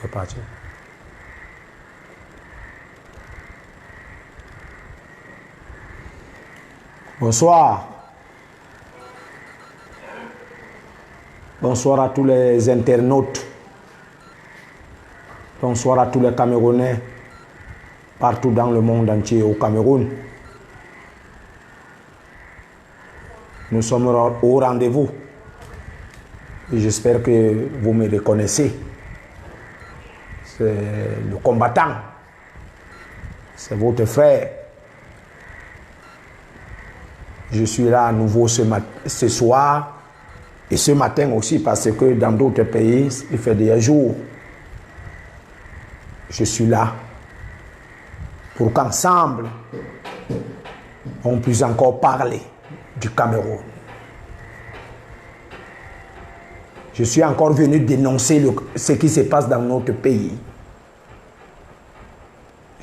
C'est parti. Bonsoir. Bonsoir à tous les internautes. Bonsoir à tous les Camerounais partout dans le monde entier, au Cameroun. Nous sommes au rendez-vous. Et j'espère que vous me reconnaissez. C'est le combattant. C'est votre frère. Je suis là à nouveau ce soir et ce matin aussi parce que dans d'autres pays, il fait des jours. Je suis là pour qu'ensemble, on puisse encore parler du Cameroun. Je suis encore venu dénoncer ce qui se passe dans notre pays.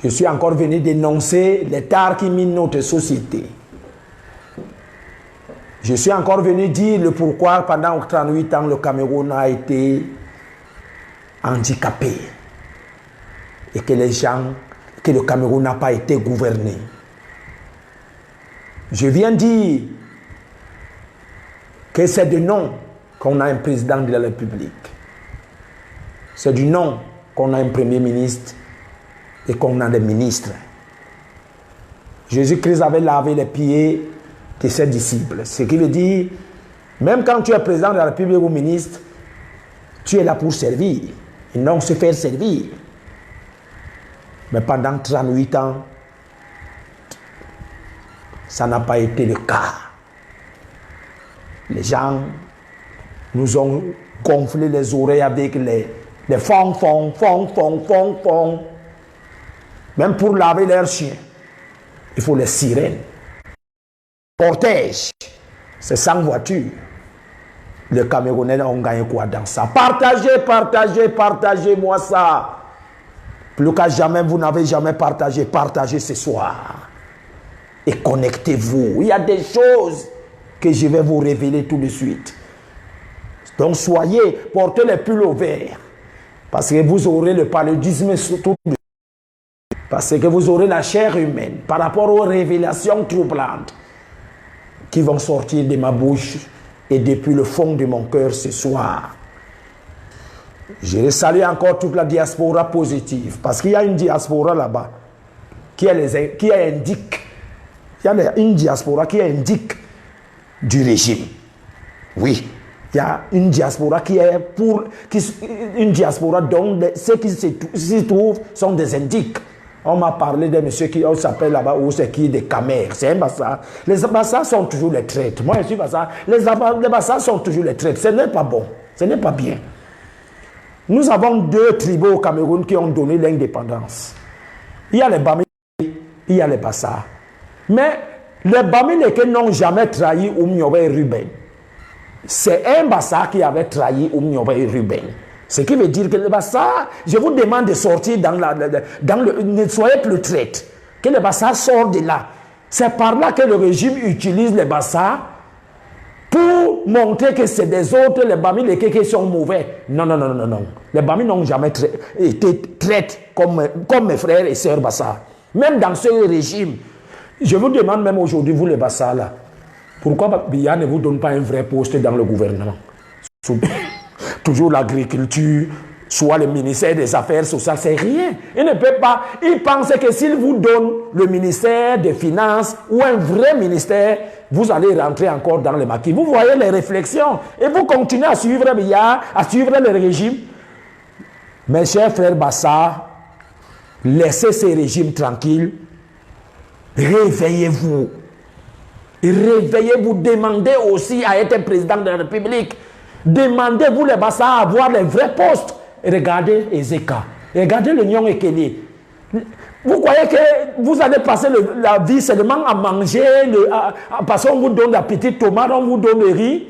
Je suis encore venu dénoncer les tares qui minent notre société. Je suis encore venu dire le pourquoi pendant 38 ans le Cameroun a été handicapé et que le Cameroun n'a pas été gouverné. Je viens dire que c'est du nom qu'on a un président de la République. C'est du nom qu'on a un premier ministre et qu'on a des ministres. Jésus-Christ avait lavé les pieds de ses disciples. Ce qui veut dire, même quand tu es président de la République ou ministre, tu es là pour servir et non se faire servir. Mais pendant 38 ans, ça n'a pas été le cas. Les gens nous ont gonflé les oreilles avec les fong. Même pour laver leurs chiens, il faut les sirènes. Cortège, c'est 100 voitures. Les Camerounais ont gagné quoi dans ça? Partagez-moi ça. Plus qu'à jamais, vous n'avez jamais partagé. Partagez ce soir. Et connectez-vous. Il y a des choses que je vais vous révéler tout de suite. Donc portez les pulls au vert. Parce que vous aurez le paludisme tout de suite. Parce que vous aurez la chair humaine par rapport aux révélations troublantes qui vont sortir de ma bouche et depuis le fond de mon cœur ce soir. Je salue encore toute la diaspora positive parce qu'il y a une diaspora là-bas qui indique, il y a une diaspora qui indique du régime. Oui, il y a une diaspora une diaspora dont ceux qui s'y trouvent sont des indiques. On m'a parlé de monsieur qui s'appelle là-bas, ou c'est qui, des Camers. C'est un Bassa. Les Bassas sont toujours les traites. Moi, je suis Bassa. Les Bassas sont toujours les traites. Ce n'est pas bon. Ce n'est pas bien. Nous avons 2 tribus au Cameroun qui ont donné l'indépendance. Il y a les Bamileke, il y a les Bassas. Mais les Bamileke n'ont jamais trahi Oumiobe et Ruben. C'est un Bassa qui avait trahi Oumiobe et Ruben. Ce qui veut dire que les Bassa, je vous demande de sortir ne soyez plus traite. Que les Bassa sortent de là. C'est par là que le régime utilise les Bassa pour montrer que c'est des autres, les Bamileke qui sont mauvais. Non. Les Bami n'ont jamais été traites comme mes frères et sœurs Bassa. Même dans ce régime. Je vous demande même aujourd'hui, vous les Bassa là, pourquoi Biya ne vous donne pas un vrai poste dans le gouvernement? Toujours l'agriculture, soit le ministère des Affaires sociales, c'est rien. Il ne peut pas. Il pense que s'il vous donne le ministère des Finances ou un vrai ministère, vous allez rentrer encore dans le maquis. Vous voyez les réflexions et vous continuez à suivre Biya, à suivre le régime. Mes chers frères Bassa, laissez ces régimes tranquilles. Réveillez-vous. Réveillez-vous, demandez aussi à être président de la République. Demandez-vous les Bassa à avoir les vrais postes. Et regardez Ezeka. Regardez le Nyon Ekele. Vous croyez que vous allez passer la vie seulement à manger, parce qu'on vous donne la petite tomate, on vous donne le riz,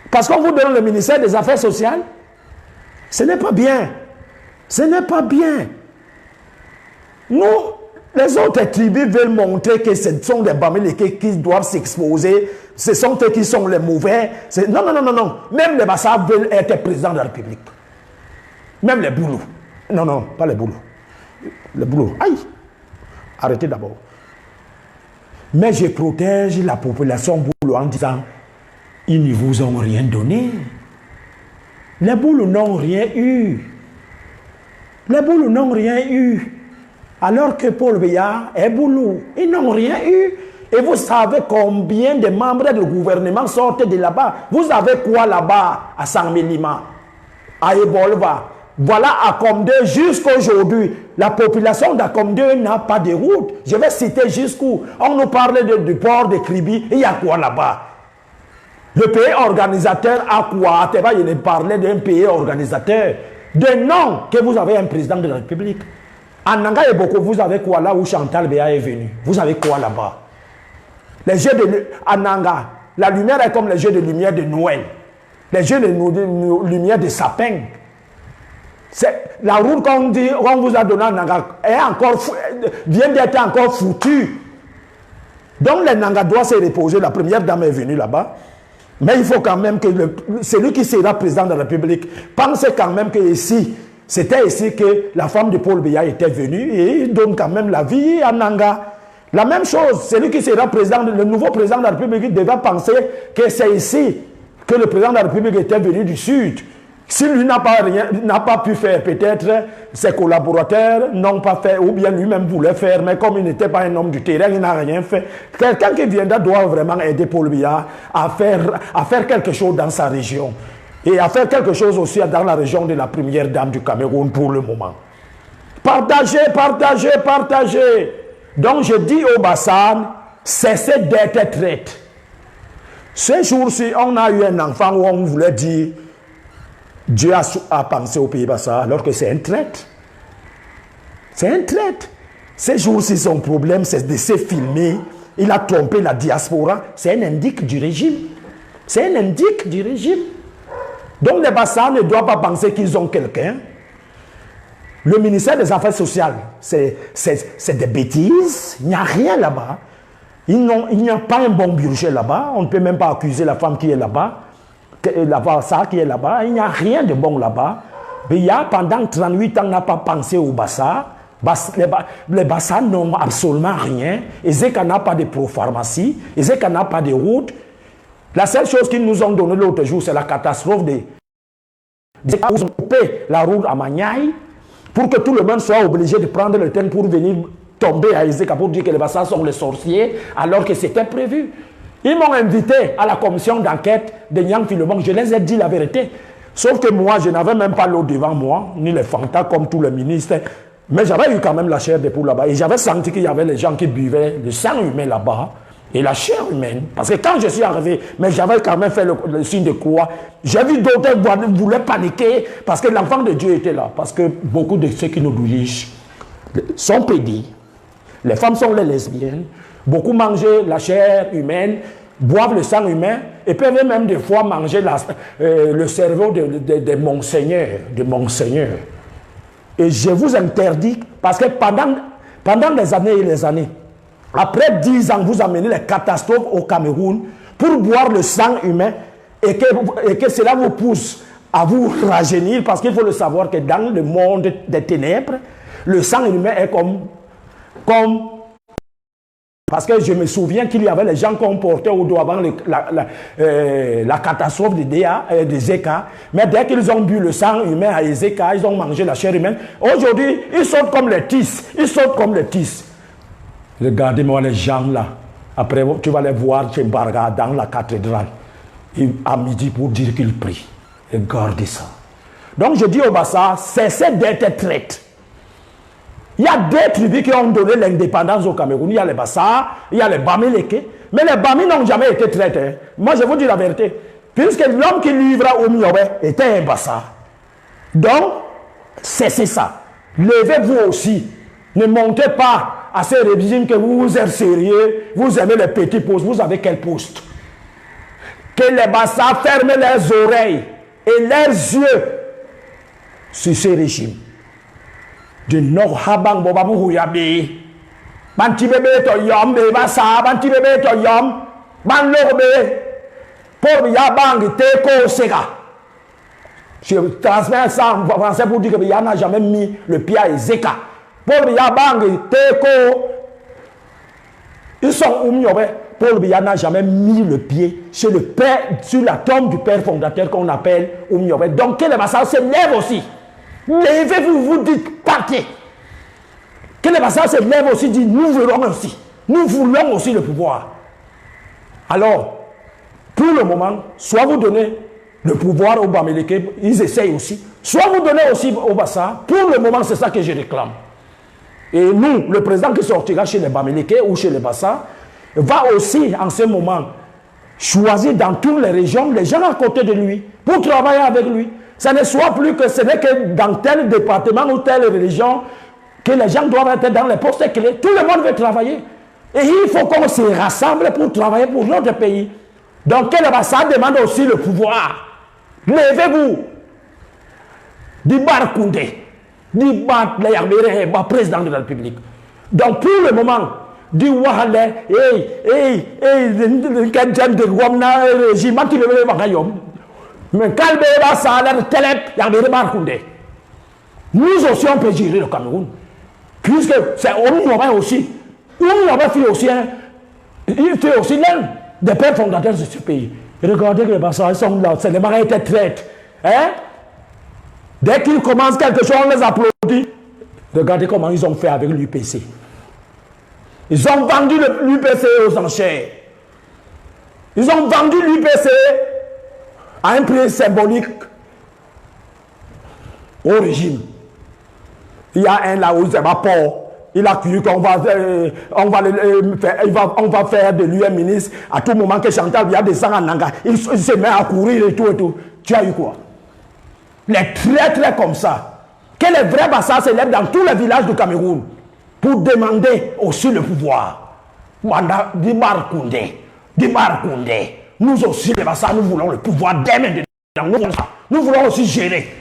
parce qu'on vous donne le ministère des Affaires sociales? Ce n'est pas bien. Ce n'est pas bien. Nous, les autres tribus veulent montrer que ce sont des Bamileke qui doivent s'exposer. Ce sont eux qui sont les mauvais. Non. Même les Bassa veulent être présidents de la République. Même les Boulous. Non, non, pas les boulots. Les boulots. Aïe! Arrêtez d'abord. Mais je protège la population boulot en disant, ils ne vous ont rien donné. Les boulots n'ont rien eu. Les boulots n'ont rien eu. Alors que Paul Biya est boulot, ils n'ont rien eu. Et vous savez combien de membres du gouvernement sortent de là-bas. Vous avez quoi là-bas à Saint-Mélima, à Ebolva? Voilà Akomde jusqu'à aujourd'hui. La population d'Akomde n'a pas de route. Je vais citer jusqu'où. On nous parlait du port de Kribi. Il y a quoi là-bas? Le pays organisateur a quoi? Il parlait d'un pays organisateur. De nom que vous avez un président de la République. En Nanga et Boko, vous avez quoi là où Chantal Béa est venu? Vous avez quoi là-bas? Les jeux de Ananga, la lumière est comme les jeux de lumière de Noël. Les jeux de lumière de sapin. La route qu'on vous a donnée à Nanga vient d'être encore foutue. Donc les Nanga doivent se reposer. La première dame est venue là-bas. Mais il faut quand même que celui qui sera président de la République pense quand même que ici, c'était ici que la femme de Paul Biya était venue et il donne quand même la vie à Nanga. La même chose, celui qui sera président, le nouveau président de la République devait penser que c'est ici que le président de la République était venu du Sud. Si lui n'a pas pu faire, peut-être ses collaborateurs n'ont pas fait, ou bien lui-même voulait faire, mais comme il n'était pas un homme du terrain, il n'a rien fait. Quelqu'un qui viendra doit vraiment aider Paul Biya à faire quelque chose dans sa région. Et à faire quelque chose aussi dans la région de la première dame du Cameroun pour le moment. Partagez, partagez, partagez. Donc je dis au Bassam, cessez d'être traite. Ce jour-ci, on a eu un enfant où on voulait dire Dieu a pensé au pays Bassa alors que c'est un traite. C'est un traite. Ces jours-ci, son problème, c'est de se filmer. Il a trompé la diaspora. C'est un indique du régime. C'est un indique du régime. Donc les Bassans ne doivent pas penser qu'ils ont quelqu'un. Le ministère des Affaires sociales, c'est des bêtises. Il n'y a rien là-bas. Il n'y a pas un bon budget là-bas. On ne peut même pas accuser la femme qui est là-bas. La Bassa qui est là-bas. Il n'y a rien de bon là-bas. Mais il y a pendant 38 ans, on n'a pas pensé au Bassa. Les Bassans n'ont absolument rien. Ezeka n'a pas de pro-pharmacie. Ezeka n'a pas de route. La seule chose qu'ils nous ont donné l'autre jour, c'est la catastrophe ils ont coupé la route à Maniaï pour que tout le monde soit obligé de prendre le temps pour venir tomber à Ezeka pour dire que les Bassans sont les sorciers alors que c'était prévu. Ils m'ont invité à la commission d'enquête de Nyang Philemon. Je les ai dit la vérité. Sauf que moi, je n'avais même pas l'eau devant moi, ni les Fanta comme tous les ministres. Mais j'avais eu quand même la chair de poule là-bas. Et j'avais senti qu'il y avait les gens qui buvaient le sang humain là-bas. Et la chair humaine. Parce que quand je suis arrivé, mais j'avais quand même fait le signe de croix. J'ai vu d'autres qui voulaient paniquer parce que l'enfant de Dieu était là. Parce que beaucoup de ceux qui nous dirigent sont pédis. Les femmes sont les lesbiennes. Beaucoup mangent la chair humaine, boivent le sang humain et peuvent même des fois manger le cerveau de Monseigneur. Et je vous interdis, parce que pendant des années et des années, après 10 ans, vous amenez les catastrophes au Cameroun pour boire le sang humain et que cela vous pousse à vous rajeunir, parce qu'il faut le savoir que dans le monde des ténèbres, le sang humain est comme parce que je me souviens qu'il y avait les gens qu'on portait au dos avant la catastrophe de Zeka. Mais dès qu'ils ont bu le sang humain à Ezeka, ils ont mangé la chair humaine. Aujourd'hui, ils sautent comme les tisses. Ils sautent comme les tisses. Regardez-moi les gens là. Après, tu vas les voir chez Barga dans la cathédrale. À midi pour dire qu'ils prient. Regardez ça. Donc je dis au Bassa, cessez d'être traite. Il y a des tribus qui ont donné l'indépendance au Cameroun. Il y a les Bassa, il y a les Bamileke. Mais les Bami n'ont jamais été traités. Moi, je vous dis la vérité. Puisque l'homme qui livra au Miobe était un Bassa. Donc, cessez ça. Levez-vous aussi. Ne montez pas à ces régimes que vous êtes sérieux. Vous aimez les petits postes. Vous avez quel poste? Que les Bassa ferment leurs oreilles et leurs yeux sur ces régimes. De no habang bobabu huyabe banti bebe to yom be basa banti bebe to yom ban lo be pour ya bang te ko sega Je transmets ça en français pour dire que Biya n'a jamais mis le pied à Ezeka. Paul Biya Bang, Teko, ils sont Oumiobe. Paul Biya n'a jamais mis le pied sur le père, sur la tombe du père fondateur qu'on appelle Oumiobe. Donc, Kelebassa se lève aussi. Levez-vous, vous dites, partez. Kelebassa se lève aussi, dit, nous voulons aussi. Nous voulons aussi le pouvoir. Alors, pour le moment, soit vous donnez le pouvoir au Bamileke, ils essayent aussi, soit vous donnez aussi au Bassa. Pour le moment, c'est ça que je réclame. Et nous, le président qui sortira chez les Bamileke ou chez les Bassa, va aussi, en ce moment, choisir dans toutes les régions les gens à côté de lui pour travailler avec lui. Ça ne soit plus que ce n'est que dans tel département ou telle région que les gens doivent être dans les postes clés. Tout le monde veut travailler. Et il faut qu'on se rassemble pour travailler pour notre pays. Donc, ça demande aussi le pouvoir. Levez-vous. Dibar Koundé. Dibar le président de la République. Donc, pour le moment, du Wahale, mais nous aussi on peut gérer le Cameroun. Puisque c'est Oumioba aussi. Oumioba fait aussi, il fait aussi l'un des pères fondateurs de ce pays. Regardez que les Bassa sont là, c'est les marins étaient traites. Hein? Dès qu'ils commencent quelque chose, on les applaudit. Regardez comment ils ont fait avec l'UPC. Ils ont vendu l'UPC aux enchères. Ils ont vendu l'UPC à un prix symbolique au régime. Il y a un là où c'est ma port. Il a cru qu'on va faire de lui un ministre. À tout moment que Chantal vient descendre en Nanga, il se met à courir et tout et tout. Tu as eu quoi? Les traîtres comme ça. Que les vrais Bassa se lèvent dans tous les villages du Cameroun pour demander aussi le pouvoir. Dibar Koundé. Nous aussi, les Bassa, nous voulons le pouvoir dès maintenant. Nous voulons aussi gérer.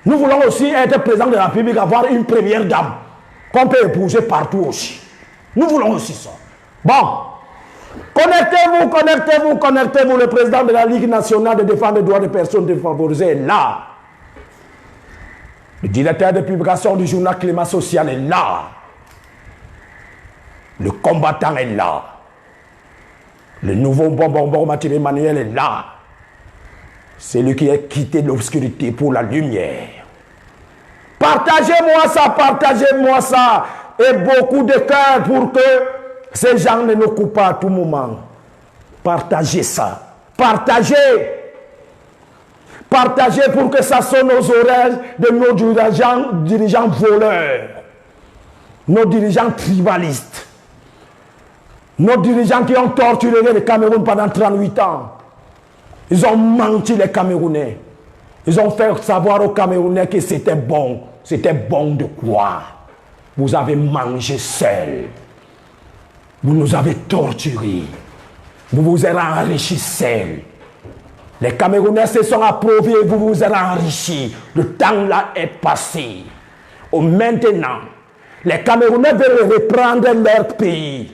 Nous voulons aussi être président de la République, avoir une première dame qu'on peut épouser partout aussi. Nous voulons aussi ça. Bon, connectez-vous. Le président de la Ligue nationale de défense des droits des personnes défavorisées est là. Le directeur de publication du journal Climat Social est là. Le combattant est là. Le nouveau bonbon Mathieu Emmanuel est là. C'est lui qui a quitté l'obscurité pour la lumière. Partagez-moi ça. Et beaucoup de cœur pour que ces gens ne nous coupent pas à tout moment. Partagez ça. Partagez pour que ça sonne aux oreilles de nos dirigeants voleurs. Nos dirigeants tribalistes. Nos dirigeants qui ont torturé le Cameroun pendant 38 ans. Ils ont menti les Camerounais. Ils ont fait savoir aux Camerounais que c'était bon. C'était bon de quoi? Vous avez mangé seul. Vous nous avez torturés. Vous vous êtes enrichis seul. Les Camerounais se sont approuvés et vous vous êtes enrichis. Le temps là est passé. Maintenant, les Camerounais veulent reprendre leur pays.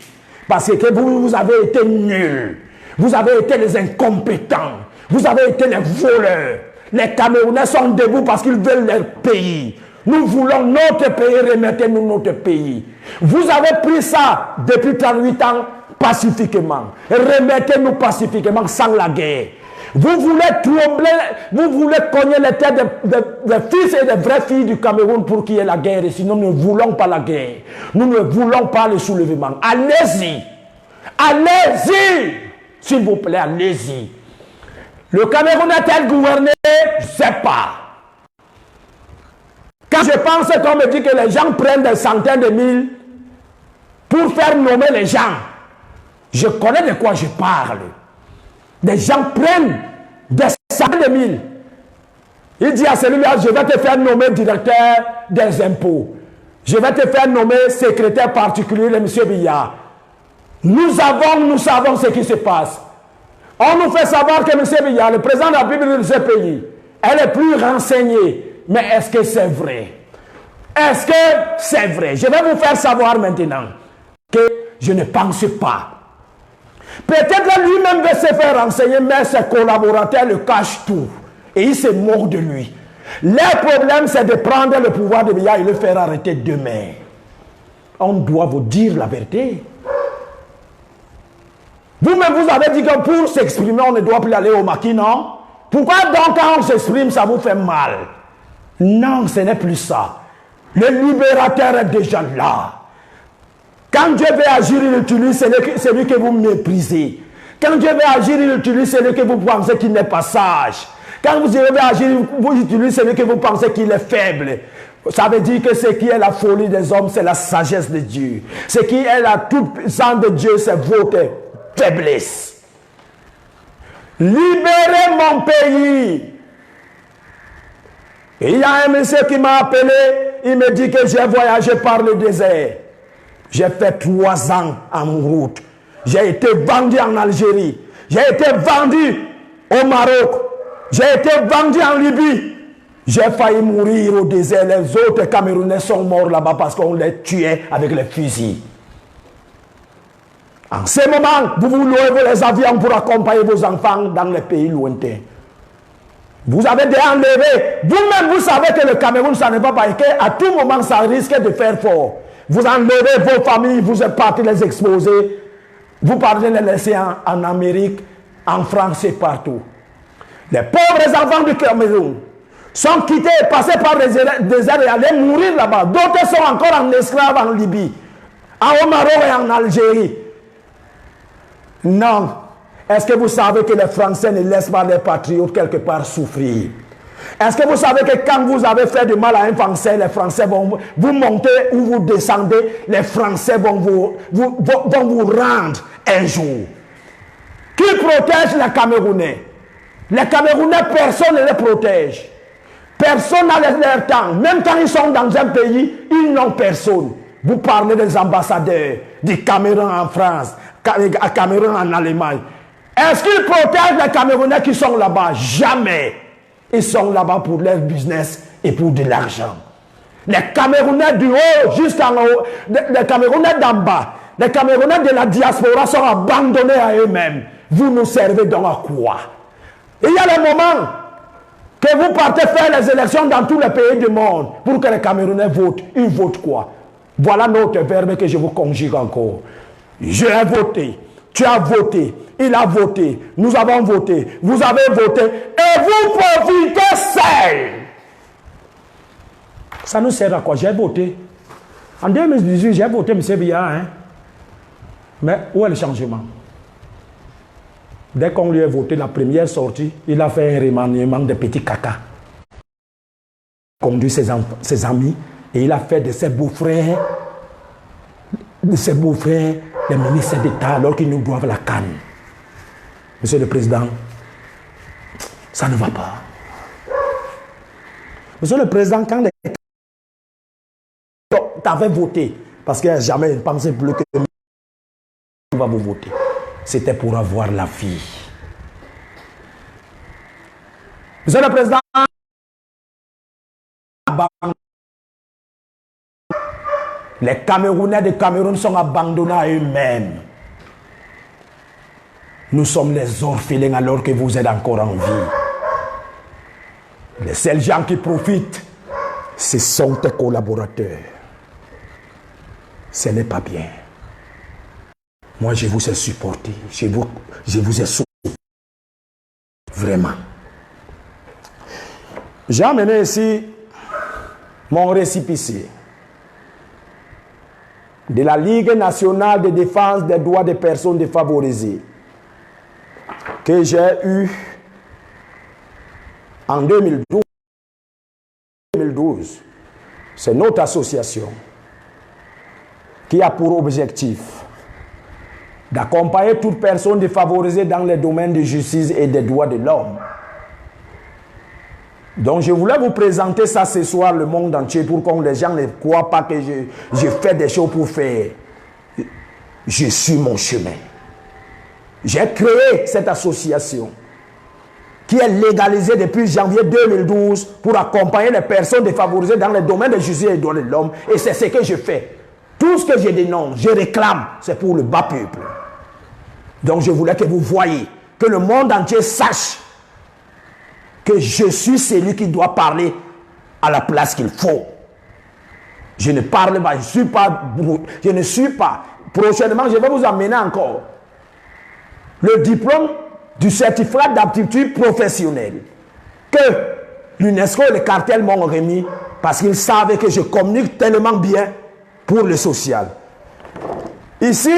Parce que vous avez été nuls. Vous avez été les incompétents. Vous avez été les voleurs. Les Camerounais sont debout parce qu'ils veulent leur pays. Nous voulons notre pays, remettez-nous notre pays. Vous avez pris ça depuis 38 ans pacifiquement. Remettez-nous pacifiquement sans la guerre. Vous voulez troubler, vous voulez cogner les têtes des fils et des vraies filles du Cameroun pour qu'il y ait la guerre. Et sinon, nous ne voulons pas la guerre. Nous ne voulons pas le soulèvement. Allez-y. Allez-y. S'il vous plaît, allez-y. Le Cameroun est-il gouverné? Je ne sais pas. Quand je pense qu'on me dit que les gens prennent des centaines de mille pour faire nommer les gens, je connais de quoi je parle. Des gens prennent des centaines de mille. Il dit à celui-là, je vais te faire nommer directeur des impôts. Je vais te faire nommer secrétaire particulier de M. Biya. Nous savons ce qui se passe. On nous fait savoir que M. Biya, le président de la République de ce pays, elle est plus renseignée. Mais est-ce que c'est vrai? Est-ce que c'est vrai? Je vais vous faire savoir maintenant que je ne pense pas. Peut-être lui-même veut se faire renseigner, mais ses collaborateurs le cachent tout. Et ils se moquent de lui. Leur problème, c'est de prendre le pouvoir de Biya et le faire arrêter demain. On doit vous dire la vérité. Vous-même, vous avez dit que pour s'exprimer, on ne doit plus aller au maquis, non? Pourquoi donc quand on s'exprime, ça vous fait mal? Non, ce n'est plus ça. Le libérateur est déjà là. Quand Dieu veut agir, il utilise celui que vous méprisez. Quand Dieu veut agir, il utilise celui que vous pensez qu'il n'est pas sage. Quand vous devez agir, vous utilisez celui que vous pensez qu'il est faible. Ça veut dire que ce qui est la folie des hommes, c'est la sagesse de Dieu. Ce qui est la toute-puissance de Dieu, c'est votre faiblesse. Libérez mon pays. Et il y a un monsieur qui m'a appelé, il me dit que j'ai voyagé par le désert. J'ai fait 3 ans en route. J'ai été vendu en Algérie. J'ai été vendu au Maroc. J'ai été vendu en Libye. J'ai failli mourir au désert. Les autres Camerounais sont morts là-bas parce qu'on les tuait avec les fusils. En ce moment, vous louez les avions pour accompagner vos enfants dans les pays lointains. Vous avez déjà enlevé. Vous-même, vous savez que le Cameroun, ça ne va pas. Et qu'à tout moment, ça risque de faire fort. Vous enlevez vos familles, vous êtes partis les exposer. Vous partez les laisser en Amérique, en France et partout. Les pauvres enfants du Cameroun sont quittés, passés par des déserts et allaient mourir là-bas. D'autres sont encore en esclaves en Libye, au Maroc et en Algérie. Non. Est-ce que vous savez que les Français ne laissent pas les patriotes quelque part souffrir? Est-ce que vous savez que quand vous avez fait du mal à un Français, les Français vont vous monter ou vous descendez, les Français vont vous rendre un jour? Qui protège les Camerounais? Les Camerounais, personne ne les protège. Personne n'a leur temps. Même quand ils sont dans un pays, ils n'ont personne. Vous parlez des ambassadeurs du Cameroun en France, Cameroun en Allemagne. Est-ce qu'ils protègent les Camerounais qui sont là-bas? Jamais. Ils sont là-bas pour leur business et pour de l'argent. Les Camerounais du haut jusqu'en haut, les Camerounais d'en bas, les Camerounais de la diaspora sont abandonnés à eux-mêmes. Vous nous servez donc à quoi? Et il y a des moments que vous partez faire les élections dans tous les pays du monde pour que les Camerounais votent. Ils votent quoi? Voilà notre verbe que je vous conjugue encore. J'ai voté. Tu as voté, il a voté, nous avons voté, vous avez voté, et vous profitez seul. Ça nous sert à quoi? J'ai voté. En 2018, j'ai voté M. Biya. Hein? Mais où est le changement? Dès qu'on lui a voté la première sortie, il a fait un remaniement de petits caca. Il a conduit ses amis et il a fait de ses beaux-frères, les ministres d'État, alors qu'ils nous doivent la canne. Monsieur le Président, ça ne va pas. Monsieur le Président, quand tu avais voté, parce qu'il n'y a jamais une pensée bleue que on va vous voter, c'était pour avoir la vie. Monsieur le Président, les Camerounais de Cameroun sont abandonnés à eux-mêmes. Nous sommes les orphelins alors que vous êtes encore en vie. Les seuls gens qui profitent, ce sont tes collaborateurs. Ce n'est pas bien. Moi, je vous ai supporté. Je vous ai soutenu. Vraiment. J'ai amené ici mon récépissé de la Ligue nationale de défense des droits des personnes défavorisées que j'ai eu en 2012. C'est notre association qui a pour objectif d'accompagner toute personne défavorisée dans les domaines de justice et des droits de l'homme. Donc je voulais vous présenter ça ce soir, le monde entier, pour que les gens ne croient pas que je fais des choses pour faire. Je suis mon chemin. J'ai créé cette association qui est légalisée depuis janvier 2012 pour accompagner les personnes défavorisées dans les domaines de justice et des droits de l'homme. Et c'est ce que je fais. Tout ce que je dénonce, je réclame, c'est pour le bas peuple. Donc je voulais que vous voyez, que le monde entier sache que que je suis celui qui doit parler à la place qu'il faut. Je ne parle pas, je ne suis pas. Prochainement, je vais vous amener encore le diplôme du certificat d'aptitude professionnelle que l'UNESCO et le cartel m'ont remis parce qu'ils savaient que je communique tellement bien pour le social. Ici,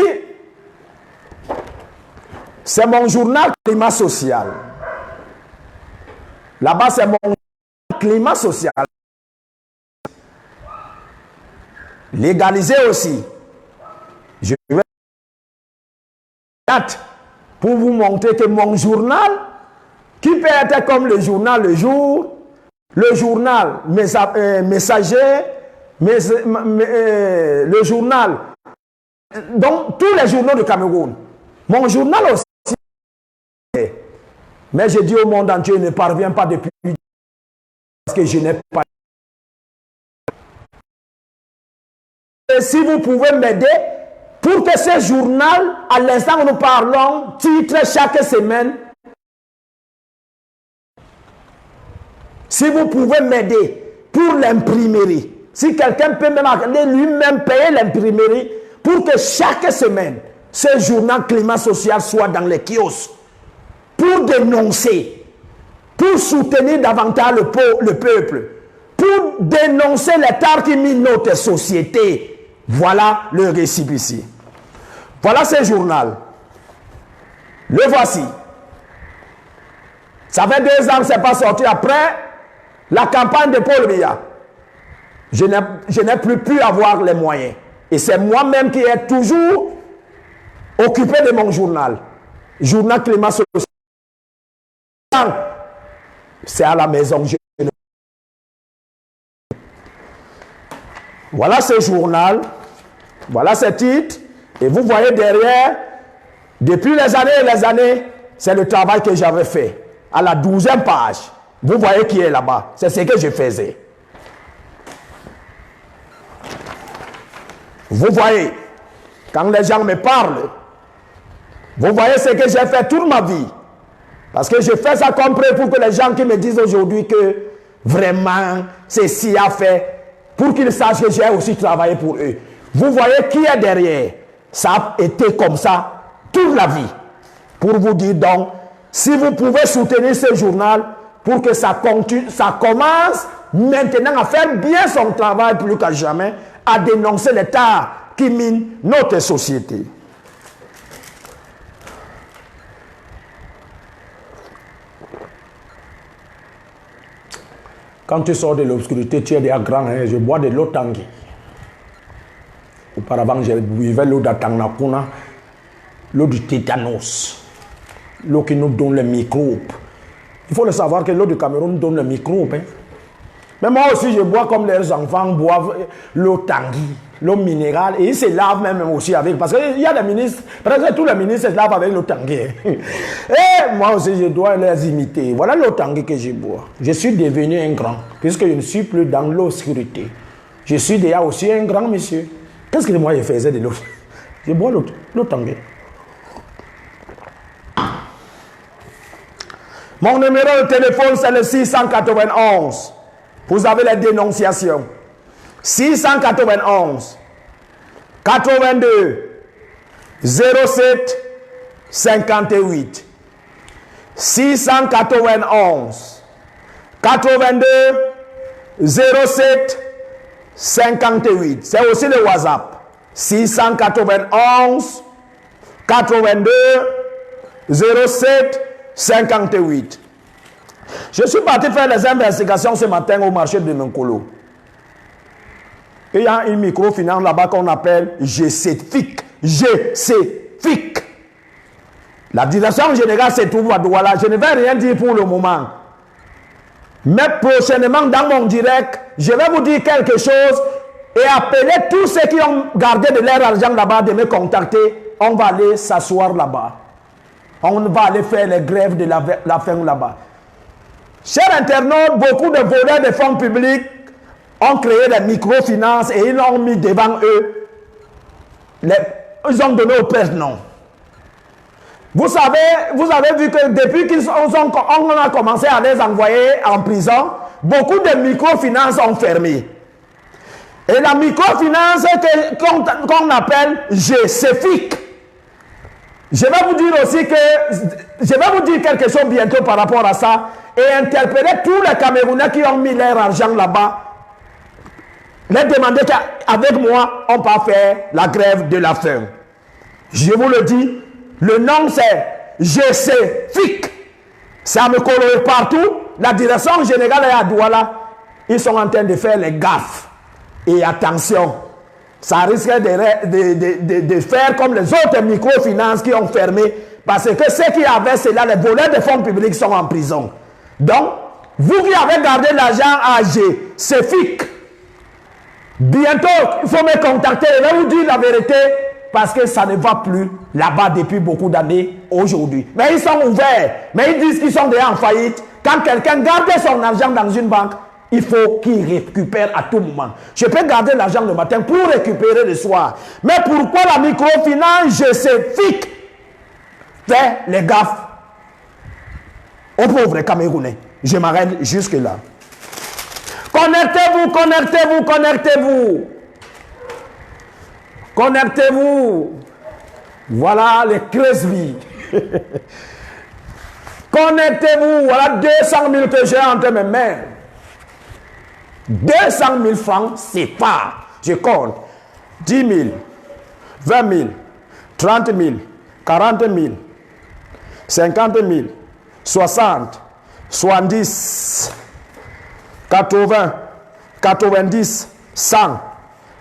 c'est mon journal climat social. Là-bas, c'est mon climat social. Légalisé aussi. Je vais pour vous montrer que mon journal, qui peut être comme le journal Le Jour, le journal Messager, le journal, donc tous les journaux du Cameroun. Mon journal aussi. Mais je dis au monde entier, ne parvient pas depuis parce que je n'ai pas. Et si vous pouvez m'aider pour que ce journal, à l'instant où nous parlons, titre chaque semaine. Si vous pouvez m'aider pour l'imprimerie, si quelqu'un peut même lui-même payer l'imprimerie pour que chaque semaine, ce journal climat social soit dans les kiosques, pour dénoncer, pour soutenir davantage le peuple, pour dénoncer l'état qui mine notre société. Voilà le récit ici. Voilà ce journal. Le voici. Ça fait 2 ans que ce n'est pas sorti après la campagne de Paul Biya. Je n'ai plus pu avoir les moyens. Et c'est moi-même qui ai toujours occupé de mon journal. Journal climat social. C'est à la maison. Voilà ce journal. Voilà ce titre. Et vous voyez derrière, depuis les années, c'est le travail que j'avais fait. À la 12e page, vous voyez qui est là-bas. C'est ce que je faisais. Vous voyez, quand les gens me parlent, vous voyez ce que j'ai fait toute ma vie. Parce que je fais ça comme preuve pour que les gens qui me disent aujourd'hui que vraiment, ceci a fait, pour qu'ils sachent que j'ai aussi travaillé pour eux. Vous voyez qui est derrière. Ça a été comme ça toute la vie. Pour vous dire donc, si vous pouvez soutenir ce journal pour que ça continue, ça commence maintenant à faire bien son travail plus qu'à jamais, à dénoncer l'état qui mine notre société. Quand tu sors de l'obscurité, tu es déjà grand, hein, je bois de l'eau Tanguy. Auparavant, je buvais l'eau d'Atanakuna, l'eau du tétanos, l'eau qui nous donne les microbes. Il faut le savoir que l'eau du Cameroun donne les microbes. Hein. Mais moi aussi, je bois comme les enfants boivent l'eau Tanguy, l'eau minérale, et ils se lavent même aussi avec, parce qu'il y a des ministres, presque tous les ministres se lavent avec l'eau Tanguy. Et moi aussi, je dois les imiter. Voilà l'eau Tanguy que je bois. Je suis devenu un grand, puisque je ne suis plus dans l'obscurité. Je suis déjà aussi un grand monsieur. Qu'est-ce que moi je faisais de l'eau? Je bois l'eau Tanguy. Mon numéro de téléphone, c'est le 691. Vous avez les dénonciations. 691 82 07 58. 691 82 07 58. C'est aussi le WhatsApp. 691 82 07 58. Je suis parti faire les investigations ce matin au marché de Menkolo. Il y a une microfinance là-bas qu'on appelle GCFIC. GCFIC. La direction générale se trouve à Douala. Je ne vais rien dire pour le moment. Mais prochainement, dans mon direct, je vais vous dire quelque chose et appeler tous ceux qui ont gardé de leur argent là-bas de me contacter. On va aller s'asseoir là-bas. On va aller faire les grèves de la faim là-bas. Chers internautes, beaucoup de voleurs de fonds publics ont créé des microfinances et ils l'ont mis devant eux. Ils ont donné au père non. Vous avez vu que depuis qu'on a commencé à les envoyer en prison, beaucoup de microfinances ont fermé. Et la microfinance qu'on appelle GCFIC, je vais vous dire aussi que, je vais vous dire quelque chose bientôt par rapport à ça, et interpeller tous les Camerounais qui ont mis leur argent là-bas, les demander qu'avec moi, on peut faire la grève de la faim. Je vous le dis, le nom c'est GCFIC. Ça me colore partout. La direction générale est à Douala. Ils sont en train de faire les gaffes. Et attention, ça risque de faire comme les autres microfinances qui ont fermé. Parce que ceux qui avaient cela, les voleurs de fonds publics sont en prison. Donc, vous qui avez gardé l'argent à GCFIC, bientôt, il faut me contacter. Je vais vous dire la vérité. Parce que ça ne va plus là-bas depuis beaucoup d'années aujourd'hui. Mais ils sont ouverts. Mais ils disent qu'ils sont déjà en faillite. Quand quelqu'un garde son argent dans une banque, il faut qu'il récupère à tout moment. Je peux garder l'argent le matin pour récupérer le soir. Mais pourquoi la microfinance GCFIC fait les gaffes aux pauvres Camerounais? Je m'arrête jusque là. Connectez-vous, connectez-vous, connectez-vous. Connectez-vous. Voilà les Cresby. Connectez-vous. Voilà 200 000 que j'ai entre mes mains. 200 000 francs, c'est pas. Je compte. 10 000, 20 000, 30 000, 40 000, 50 000, 60, 70, 80, 90, 100,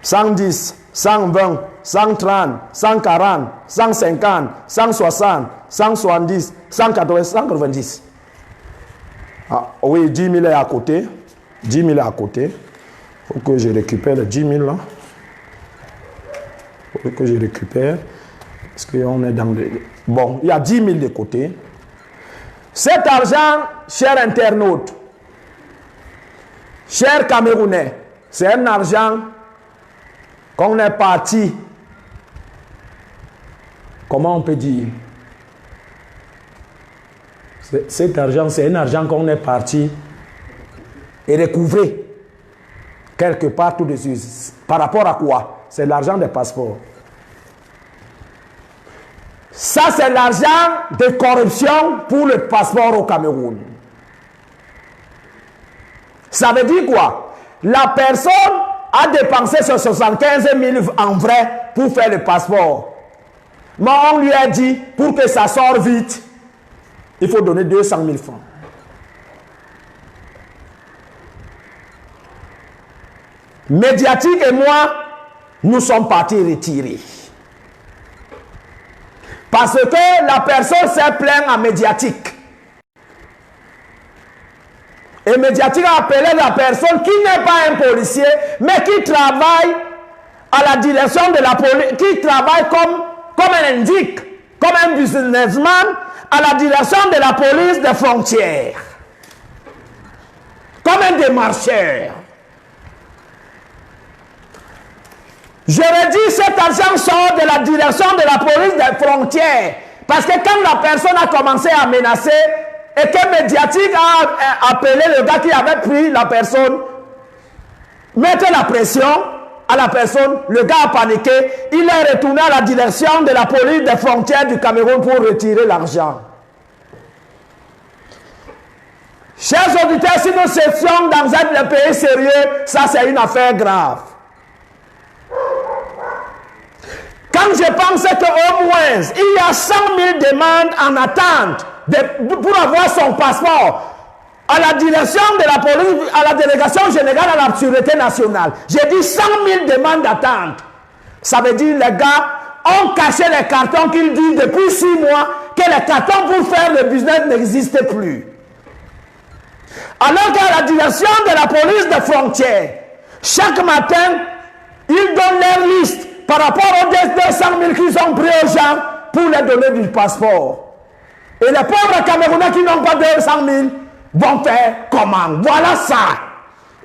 110, 120, 130, 140, 150, 160, 170, 180, 190. Ah, oui, 10 000 est à côté. 10 000 est à côté. Il faut que je récupère les 10 000 là. Il faut que je récupère. Parce qu'on est dans le... Bon, il y a 10 000 de côté. Cet argent, chers internautes, chers Camerounais, c'est un argent qu'on est parti, comment on peut dire, cet argent, c'est un argent qu'on est parti et recouvrer quelque part tout de suite. Par rapport à quoi? C'est l'argent des passeports. Ça, c'est l'argent de corruption pour le passeport au Cameroun. Ça veut dire quoi? La personne a dépensé ce 75 000 en vrai pour faire le passeport. Mais on lui a dit, pour que ça sorte vite, il faut donner 200 000 francs. Médiatique et moi, nous sommes partis retirer. Parce que la personne s'est plainte à Médiatique. Et Médiatique a appelé la personne qui n'est pas un policier, mais qui travaille à la direction de la police, qui travaille comme elle indique, comme un businessman à la direction de la police des frontières. Comme un démarcheur. J'aurais dit cet argent sort de la direction de la police des frontières. Parce que quand la personne a commencé à menacer et que Médiatique a appelé le gars qui avait pris la personne, mettre la pression à la personne, le gars a paniqué, il est retourné à la direction de la police des frontières du Cameroun pour retirer l'argent. Chers auditeurs, si nous étions dans un pays sérieux, ça c'est une affaire grave. Quand je pense qu'au moins, il y a 100 000 demandes en attente pour avoir son passeport à la direction de la police, à la délégation générale à la sécurité nationale. J'ai dit 100 000 demandes d'attente. Ça veut dire les gars ont caché les cartons qu'ils disent depuis 6 mois que les cartons pour faire le business n'existent plus. Alors qu'à la direction de la police des frontières, chaque matin, ils donnent leur liste par rapport aux 200 000 qu'ils ont pris aux gens pour leur donner du passeport. Et les pauvres Camerounais qui n'ont pas 200 000 vont faire comment? Voilà ça.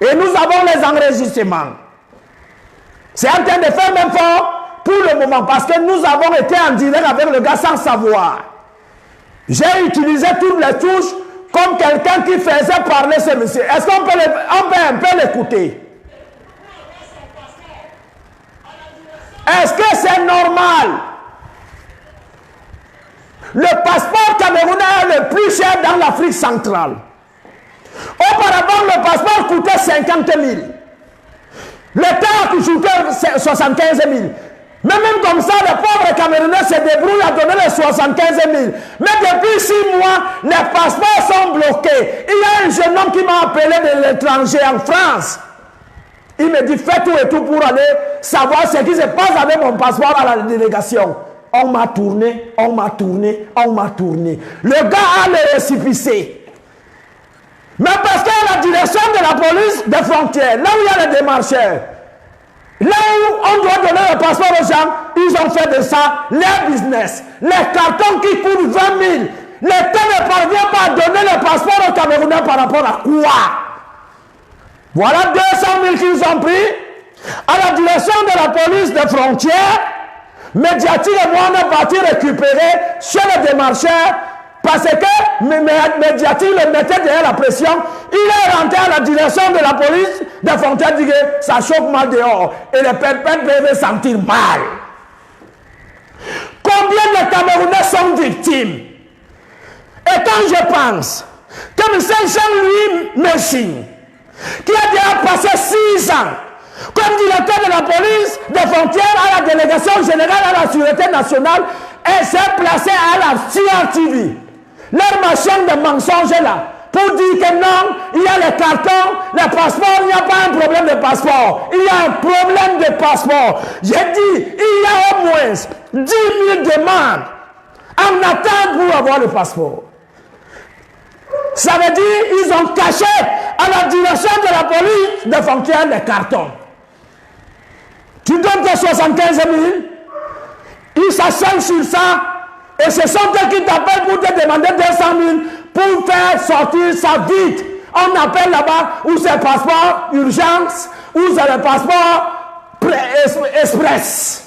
Et nous avons les enregistrements. C'est en train de faire même fort pour le moment parce que nous avons été en direct avec le gars sans savoir. J'ai utilisé toutes les touches comme quelqu'un qui faisait parler ce monsieur. Est-ce qu'on peut, un peu l'écouter? Est-ce que c'est normal? Le passeport camerounais est le plus cher dans l'Afrique centrale. Auparavant, le passeport coûtait 50 000. L'État coûtait 75 000. Mais même comme ça, les pauvres Camerounais se débrouillent à donner les 75 000. Mais depuis 6 mois, les passeports sont bloqués. Il y a un jeune homme qui m'a appelé de l'étranger en France. Il me dit, fais tout et tout pour aller savoir ce qui se passe avec mon passeport à la délégation. On m'a tourné, on m'a tourné, on m'a tourné. Le gars a le récépissé. Mais parce que la direction de la police des frontières, là où il y a les démarcheurs, là où on doit donner le passeport aux gens, ils ont fait de ça leur business. Les cartons qui coûtent 20 000, l'État ne parvient pas à donner le passeport aux Camerounais par rapport à quoi? Voilà 200 000 qu'ils ont pris à la direction de la police des frontières. Médiatique et moi, on est parti récupérer chez les démarcheurs parce que Médiatique le mettait derrière la pression. Il est rentré à la direction de la police des frontières, dit que ça chauffe mal dehors et les perpètes peuvent sentir mal. Combien de Camerounais sont victimes? Et quand je pense que M. Jean-Louis Messing, qui a déjà passé 6 ans comme directeur de la police des frontières à la délégation générale à la sûreté nationale, et s'est placé à la CRTV. Leur machin de mensonge est là pour dire que non, il y a les cartons, les passeports, il n'y a pas un problème de passeport. Il y a un problème de passeport. J'ai dit, il y a au moins 10 000 demandes en attente pour avoir le passeport. Ça veut dire qu'ils ont caché à la direction de la police des frontières les cartons. Tu donnes tes 75 000, ils s'asseyent sur ça, et ce sont eux qui t'appellent pour te demander 200 000 pour faire sortir ça vite. On appelle là-bas où c'est passeport urgence, où c'est le passeport express.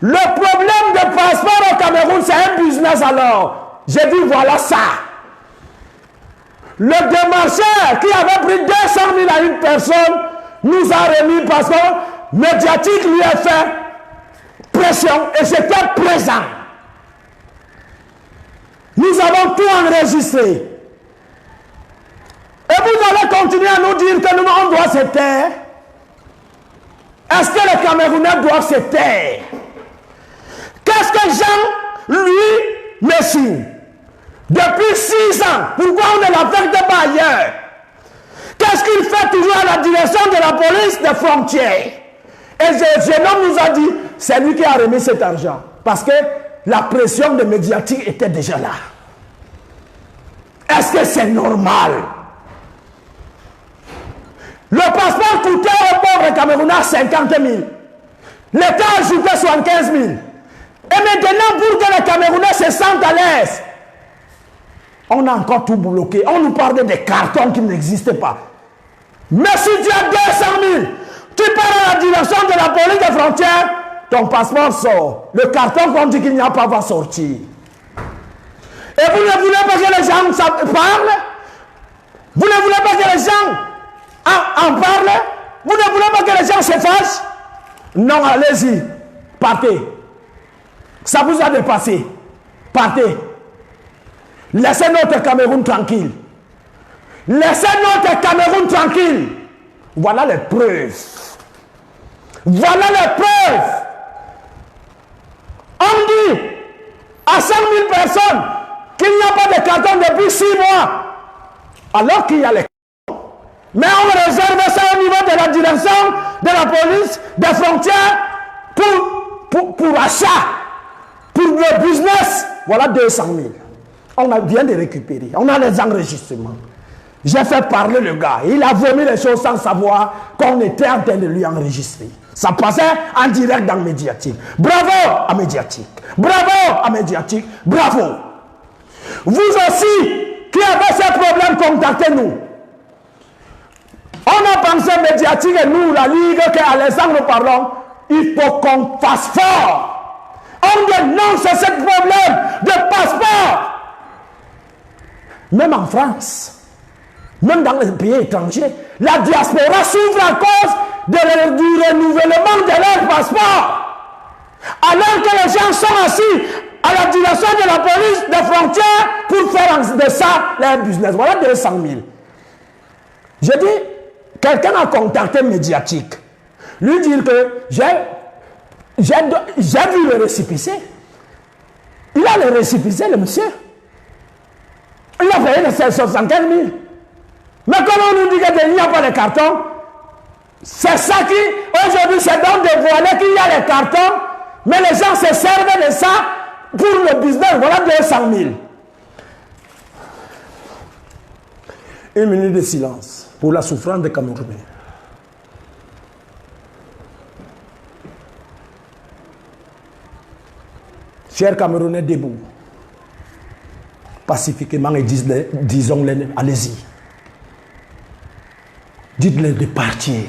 Le problème de passeport au Cameroun, c'est un business alors. J'ai dit voilà ça. Le démarcheur qui avait pris 200 000 à une personne nous a remis parce que Médiatique lui a fait pression et j'étais présent. Nous avons tout enregistré. Et vous allez continuer à nous dire que nous, on doit se taire. Est-ce que les Camerounais doivent se taire? Qu'est-ce que Jean-Louis Messing, depuis 6 ans, pourquoi on ne l'affecte pas ailleurs? Qu'est-ce qu'il fait toujours à la direction de la police des frontières? Et ce jeune homme nous a dit, c'est lui qui a remis cet argent. Parce que la pression de Médiatique était déjà là. Est-ce que c'est normal? Le passeport coûtait aux pauvres Camerounais 50 000. L'État a ajouté 75 000. Et maintenant, pour que les Camerounais se sentent à l'aise, on a encore tout bloqué. On nous parlait des cartons qui n'existaient pas. Mais si tu as 200 000, tu pars à la direction de la police des frontières, ton passeport sort. Le carton qu'on dit qu'il n'y a pas va sortir. Et vous ne voulez pas que les gens parlent? Vous ne voulez pas que les gens en parlent? Vous ne voulez pas que les gens se fâchent? Non, allez-y. Partez. Ça vous a dépassé. Partez. Laissez notre Cameroun tranquille. Laissez notre Cameroun tranquille. Voilà les preuves. Voilà les preuves. On dit à 100 000 personnes qu'il n'y a pas de carton depuis 6 mois. Alors qu'il y a les cartons. Mais on réserve ça au niveau de la direction de la police des frontières pour achat, pour le business. Voilà 200 000. On vient de récupérer. On a les enregistrements. J'ai fait parler le gars. Il a vomi les choses sans savoir qu'on était en train de lui enregistrer. Ça passait en direct dans Médiatique. Bravo à Médiatique. Bravo à Médiatique. Bravo. Vous aussi, qui avez ces problèmes, contactez-nous. On a pensé Médiatique et nous, la Ligue, qu'à l'instant nous parlons, il faut qu'on fasse fort. On dénonce ce problème de passeport. Même en France, même dans les pays étrangers, la diaspora souffre à cause du renouvellement de leur passeport. Alors que les gens sont assis à la direction de la police des frontières pour faire de ça leur business. Voilà 200 000. J'ai dit, quelqu'un a contacté médiatique. Lui dire que j'ai vu le récépissé. Il a le récépissé, le monsieur. Il a payé les 75 000. Mais comme on nous dit qu'il n'y a pas de carton, c'est ça qui, aujourd'hui, c'est donc dévoilé qu'il y a les cartons, mais les gens se servent de ça pour le business. Voilà 200 000. Une minute de silence pour la souffrance des Camerounais. Chers Camerounais, debout. Pacifiquement et disons-les, allez-y. Dites-les de partir.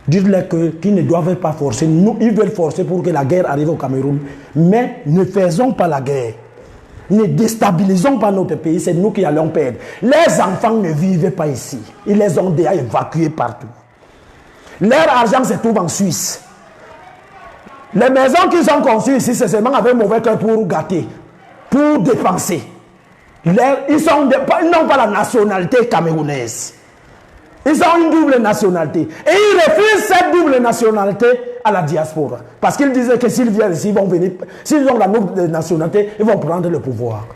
Dites-les qu'ils ne doivent pas forcer. Nous, ils veulent forcer pour que la guerre arrive au Cameroun. Mais ne faisons pas la guerre. Ne déstabilisons pas notre pays. C'est nous qui allons perdre. Les enfants ne vivent pas ici. Ils les ont déjà évacués partout. Leur argent se trouve en Suisse. Les maisons qu'ils ont conçues ici, c'est seulement avec mauvais cœur pour gâter, pour dépenser. Ils n'ont pas la nationalité camerounaise. Ils ont une double nationalité. Et ils refusent cette double nationalité à la diaspora. Parce qu'ils disaient que s'ils viennent ici, ils vont venir. S'ils ont la double nationalité, ils vont prendre le pouvoir.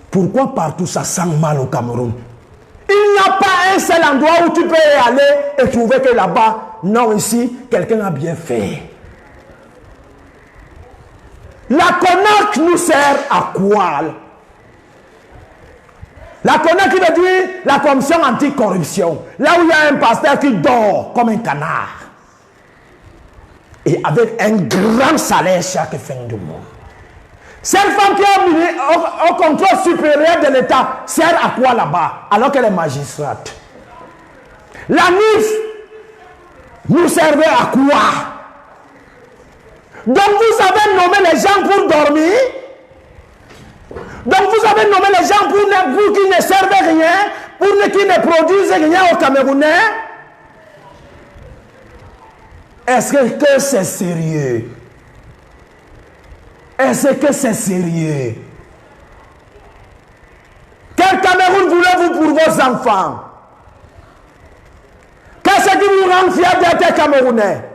Pourquoi partout ça sent mal au Cameroun? Il n'y a pas un seul endroit où tu peux aller et trouver que là-bas, non, ici, quelqu'un a bien fait. La CONAC nous sert à quoi? La CONAC qui veut dire la commission anticorruption. Là où il y a un pasteur qui dort comme un canard. Et avec un grand salaire chaque fin du mois. Cette femme qui est au contrôle supérieur de l'État sert à quoi là-bas? Alors qu'elle est magistrate. La NIF nous servait à quoi? Donc vous avez nommé les gens pour dormir. Donc vous avez nommé les gens pour qui ne servent rien, pour qui ne produisent rien aux Camerounais. Est-ce que c'est sérieux? Est-ce que c'est sérieux? Quel Cameroun voulez-vous pour vos enfants? Qu'est-ce qui vous rend fiers d'être Camerounais?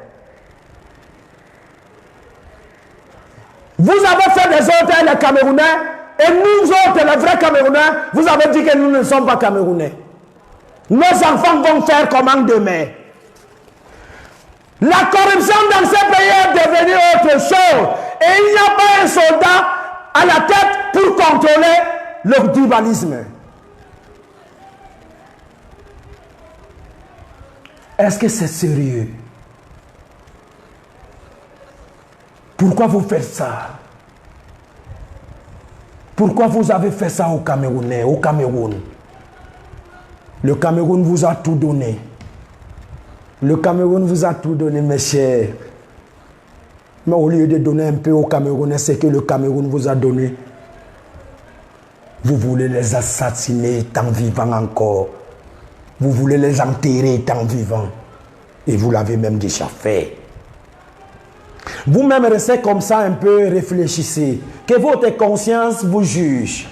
Vous avez fait des autres les Camerounais, et nous autres, les vrais Camerounais, vous avez dit que nous ne sommes pas Camerounais. Nos enfants vont faire comment demain? La corruption dans ces pays est devenue autre chose. Et il n'y a pas un soldat à la tête pour contrôler le tribalisme. Est-ce que c'est sérieux? Pourquoi vous faites ça? Pourquoi vous avez fait ça aux Camerounais, au Cameroun? Le Cameroun vous a tout donné. Le Cameroun vous a tout donné, mes chers. Mais au lieu de donner un peu aux Camerounais, c'est que le Cameroun vous a donné. Vous voulez les assassiner tant vivants encore. Vous voulez les enterrer tant vivants. Et vous l'avez même déjà fait. Vous-même restez comme ça un peu, réfléchissez. Que votre conscience vous juge.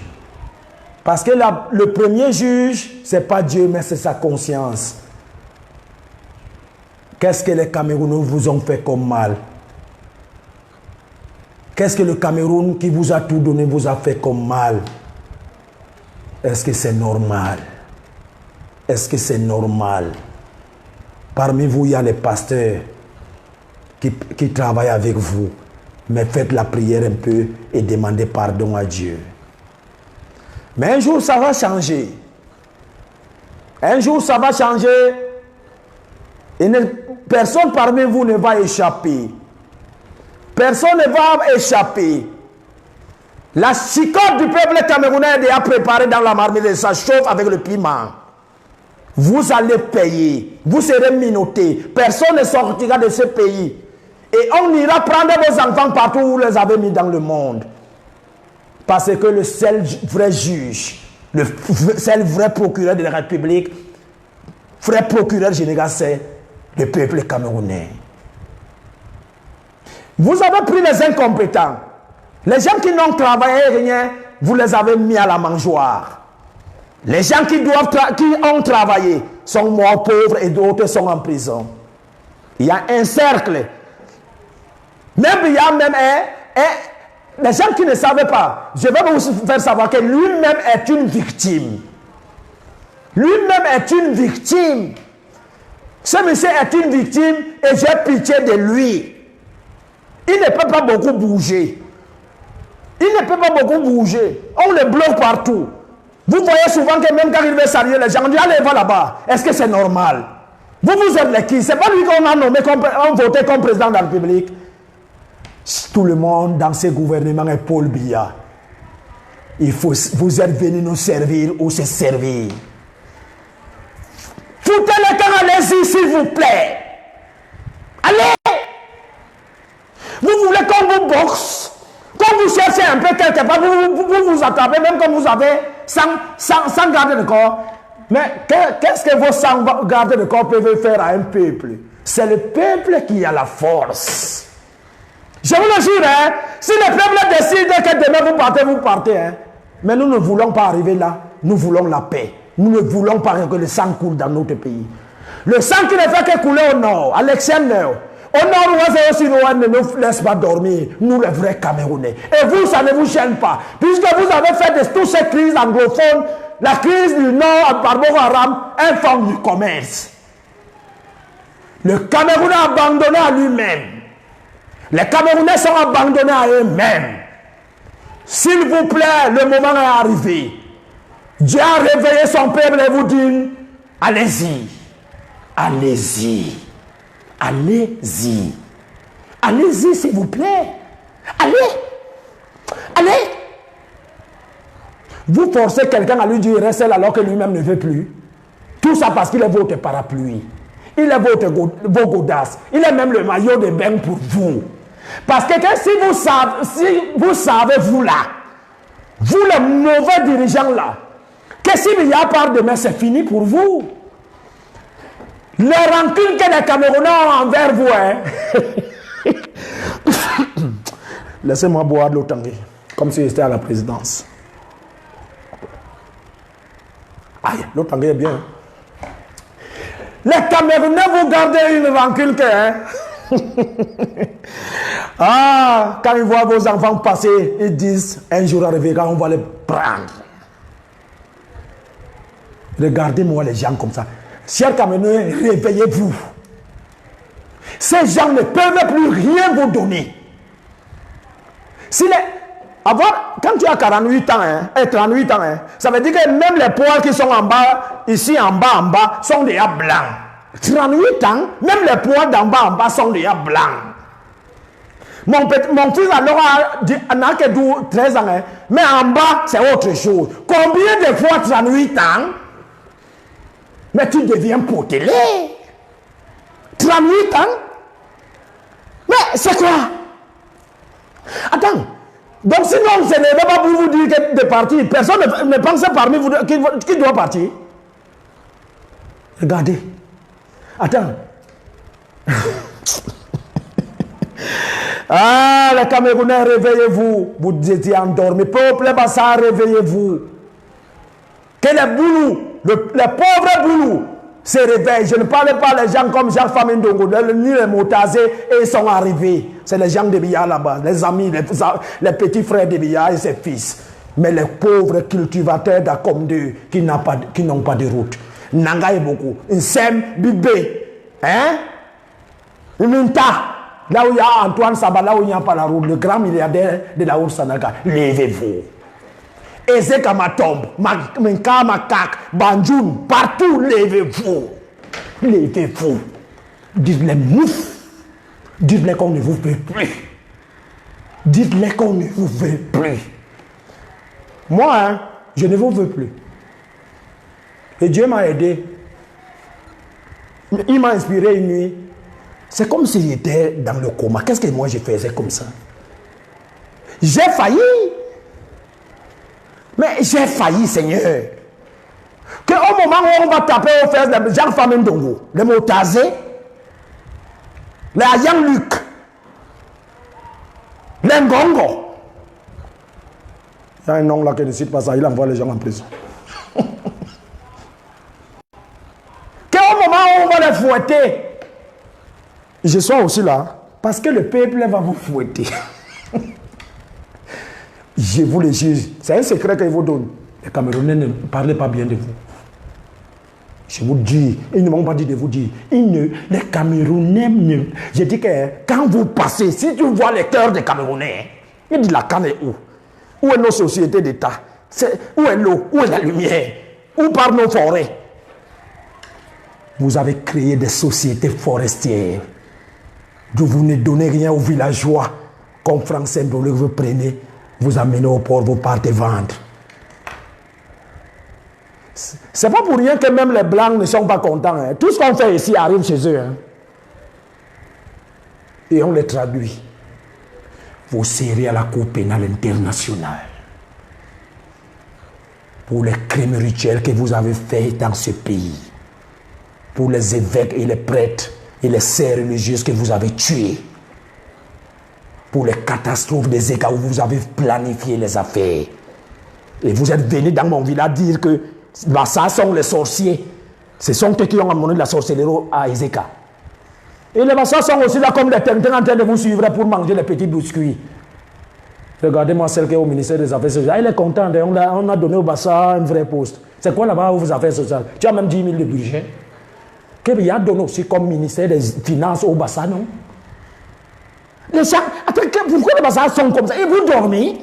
Parce que le premier juge, ce n'est pas Dieu, mais c'est sa conscience. Qu'est-ce que les Camerounais vous ont fait comme mal? Qu'est-ce que le Cameroun qui vous a tout donné vous a fait comme mal? Est-ce que c'est normal? Est-ce que c'est normal? Parmi vous, il y a les pasteurs qui travaillent avec vous. Mais faites la prière un peu et demandez pardon à Dieu. Mais un jour, ça va changer. Un jour, ça va changer. Et personne parmi vous ne va échapper. Personne ne va échapper. La chicotte du peuple camerounais est déjà préparée dans la marmite. Ça chauffe avec le piment. Vous allez payer. Vous serez menottés. Personne ne sortira de ce pays. Et on ira prendre vos enfants partout où vous les avez mis dans le monde. Parce que le seul vrai juge, le seul vrai procureur de la République, vrai procureur général, c'est le peuple camerounais. Vous avez pris les incompétents. Les gens qui n'ont travaillé rien, vous les avez mis à la mangeoire. Les gens qui ont travaillé sont morts pauvres et d'autres sont en prison. Il y a un cercle. Même il y a même les gens qui ne savaient pas, je vais vous faire savoir que lui-même est une victime. Lui-même est une victime. Ce monsieur est une victime et j'ai pitié de lui. Il ne peut pas beaucoup bouger. Il ne peut pas beaucoup bouger. On le bloque partout. Vous voyez souvent que même quand il veut saluer les gens, on dit allez, va là-bas. Est-ce que c'est normal? Vous êtes les qui? C'est pas lui qu'on a nommé, on voté comme président de la République. Tout le monde dans ce gouvernement est Paul Biya. Vous êtes venus nous servir ou se servir. Foutez le camp, allez-y s'il vous plaît. Allez. Vous voulez qu'on vous boxe? Quand vous cherchez un peu quelque part, vous attrapez, même quand vous avez sans garder de corps. Mais qu'est-ce que vos sans garder de corps peuvent faire à un peuple? C'est le peuple qui a la force. Je vous le jure, hein, si le peuple décide que demain vous partez. Hein. Mais nous ne voulons pas arriver là. Nous voulons la paix. Nous ne voulons pas que le sang coule dans notre pays. Le sang qui ne fait que couler au nord, à l'extrême nord. Au nord-ouest aussi, ne nous laisse pas dormir, nous les vrais Camerounais. Et vous, ça ne vous gêne pas. Puisque vous avez fait de toutes ces crises anglophones, la crise du nord par Boko Haram, un forme du commerce. Le Cameroun a abandonné à lui-même. Les Camerounais sont abandonnés à eux-mêmes. S'il vous plaît, le moment est arrivé. Dieu a réveillé son peuple et vous dit, allez-y, allez-y. Allez-y. Allez-y, s'il vous plaît. Allez. Allez. Vous forcez quelqu'un à lui dire reste là alors que lui-même ne veut plus. Tout ça parce qu'il est votre parapluie. Il est vos godasses. Il est même le maillot de bain pour vous. Parce que si vous savez, vous là, vous les mauvais dirigeants là, que s'il y a part demain, c'est fini pour vous. Les rancunes que les Camerounais ont envers vous, hein. Laissez-moi boire de l'eau Tanguy, comme si j'étais à la présidence. Aïe, l'eau Tanguy est bien. Les Camerounais, vous gardez une rancune que, hein. Ah, quand ils voient vos enfants passer, ils disent, un jour arrivé, quand on va les prendre. Regardez-moi les gens comme ça. Chers Camerounais, réveillez-vous. Ces gens ne peuvent plus rien vous donner. Quand tu as 48 ans, hein, 38 ans, hein, ça veut dire que même les poils qui sont en bas, ici en bas, sont déjà blancs. 38 ans, même les poils d'en bas sont déjà blancs. Mon fils alors n'a que 13 ans, hein, mais en bas, c'est autre chose. Combien de fois 38 ans? Mais tu deviens potelé. 38 ans? Mais c'est quoi? Attends. Donc sinon, ce n'est pas pour vous dire de partir. Personne ne pense parmi vous qui doit partir. Regardez. Attends. Ah, les Camerounais, réveillez-vous. Vous étiez endormis. Peuple Bassa, réveillez-vous. Que les boulous, les pauvres boulous se réveillent. Je ne parle pas des gens comme Jacques Famine Dongo, ni les Motazé, et ils sont arrivés. C'est les gens de Biya là-bas, les amis, les petits frères de Biya et ses fils. Mais les pauvres cultivateurs d'Akomde qui n'ont pas de route. Nanga est beaucoup. Nsem, Bibé, hein? Minta, là où il y a Antoine Saba, là où il n'y a pas la route, le grand milliardaire de la Ours-Sanaga. Levez-vous. Ezeka Matombe, Menka Makak, Banjoun, partout, levez-vous. Levez-vous. Dites-les mouf. Dites-les qu'on ne vous veut plus. Dites-les qu'on ne vous veut plus. Moi, hein, je ne vous veux plus. Et Dieu m'a aidé. Il m'a inspiré une nuit. C'est comme si j'étais dans le coma. Qu'est-ce que moi je faisais comme ça? J'ai failli. Mais j'ai failli, Seigneur. Qu'au moment où on va taper aux fesses de Jean-Famé Ndongo, les Motazé, les Ayang-Luc, les Ngongo. Il y a un nom là qui ne cite pas ça, il envoie les gens en prison. Qu'au moment où on va les fouetter, je sois aussi là, parce que le peuple va vous fouetter. Je vous le juge. C'est un secret qu'il vous donne. Les Camerounais ne parlent pas bien de vous. Je vous dis, ils ne m'ont pas dit de vous dire. Les Camerounais, je dis que quand vous passez, si tu vois les cœurs des Camerounais, il dit la canne est où? Où est nos sociétés d'État? Où est l'eau? Où est la lumière? Où partent nos forêts? Vous avez créé des sociétés forestières. D'où vous ne donnez rien aux villageois. Comme Franck Saint-Bolé, vous prenez, vous amenez au port, vous partez vendre. C'est pas pour rien que même les Blancs ne sont pas contents. Hein. Tout ce qu'on fait ici arrive chez eux. Hein. Et on les traduit. Vous serez à la Cour pénale internationale pour les crimes rituels que vous avez faits dans ce pays. Pour les évêques et les prêtres et les sœurs religieuses que vous avez tués. Pour les catastrophes des États où vous avez planifié les affaires. Et vous êtes venus dans mon village dire que ça sont les sorciers. Ce sont eux qui ont amené la sorcellerie à Ezeka. Et les Bassas sont aussi là comme des tentins en train de vous suivre pour manger les petits biscuits. Regardez-moi celle qui est au ministère des Affaires sociales. Elle est contente. On a donné au Bassa un vrai poste. C'est quoi là-bas aux Affaires sociales? Tu as même 10 000 de budget. Qu'il y a donné aussi comme ministère des Finances au Bassa, non? Les gens, attends, pourquoi les Bassas sont comme ça? Ils vous dormez.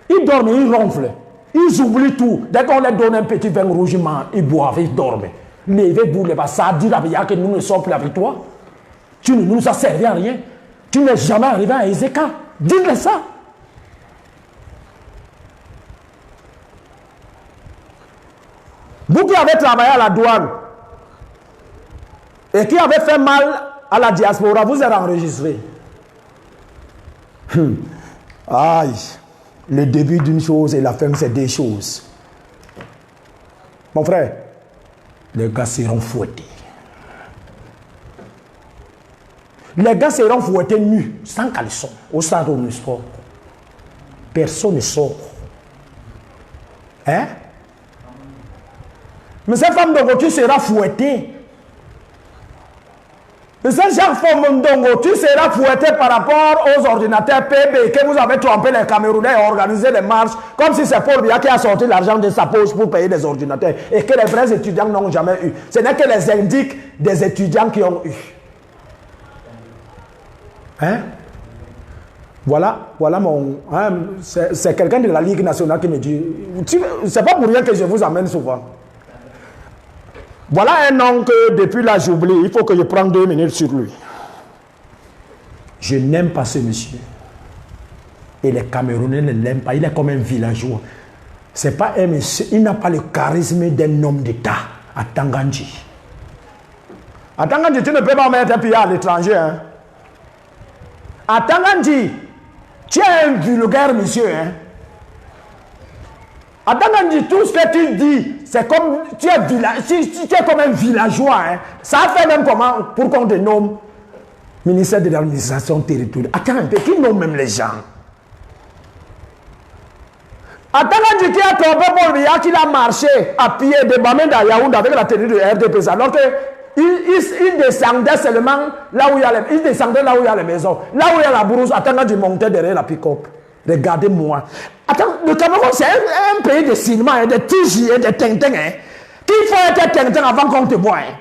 Ils dorment, ils ronflent. Ils oublient tout. Dès qu'on leur donne un petit vin rouge, ils boivent, ils dorment. Levez-vous, les Bassas, dites à que nous ne sommes plus avec toi. Tu ne nous as servi à rien. Tu n'es jamais arrivé à Ezeka. Dites-le ça. Vous qui avez travaillé à la douane et qui avez fait mal à la diaspora, vous êtes enregistré. Aïe. Le début d'une chose et la fin, c'est deux choses. Mon frère, les gars seront fouettés. Les gars seront fouettés nus, sans caleçon, au stade où on sort. Personne ne sort. Hein? Mais cette femme de tu seras fouettée. Mais cette femme de tu seras fouettée par rapport aux ordinateurs PB que vous avez trompé les Camerounais et organisé les marches comme si c'est Paul Biya qui a sorti l'argent de sa poche pour payer des ordinateurs et que les vrais étudiants n'ont jamais eu. Ce n'est que les indices des étudiants qui ont eu. Hein? Voilà mon... Hein, c'est quelqu'un de la Ligue nationale qui me dit... C'est pas pour rien que je vous amène souvent. Voilà un nom que depuis là j'oublie. Il faut que je prenne 2 minutes sur lui. Je n'aime pas ce monsieur. Et les Camerounais ne l'aiment pas. Il est comme un villageois. C'est pas un monsieur. Il n'a pas le charisme d'un homme d'État. À Tangandji. À Tangandji, tu ne peux pas mettre un pied à l'étranger. Hein? À Tangandji, tu es un vulgaire monsieur. Hein? À Tangandji, tout ce que tu dis, c'est comme tu es comme un villageois. Hein? Ça fait même comment pour qu'on te nomme ministère de l'administration territoriale. Attends un peu, qui nomme même les gens? À Tangandji, qui a trompé Paul Biya, qui a marché à pied de Bamenda à Yaoundé avec la tenue de RDP, alors que il descendait seulement là où il y a les maisons. Là où il y a la brousse, attendant du monter derrière la pick-up. Regardez-moi. Attends, le Cameroun, c'est un pays de cinéma, de tiges, de tintins. Hein. Qu'il faut être tintin avant qu'on te voie. Hein.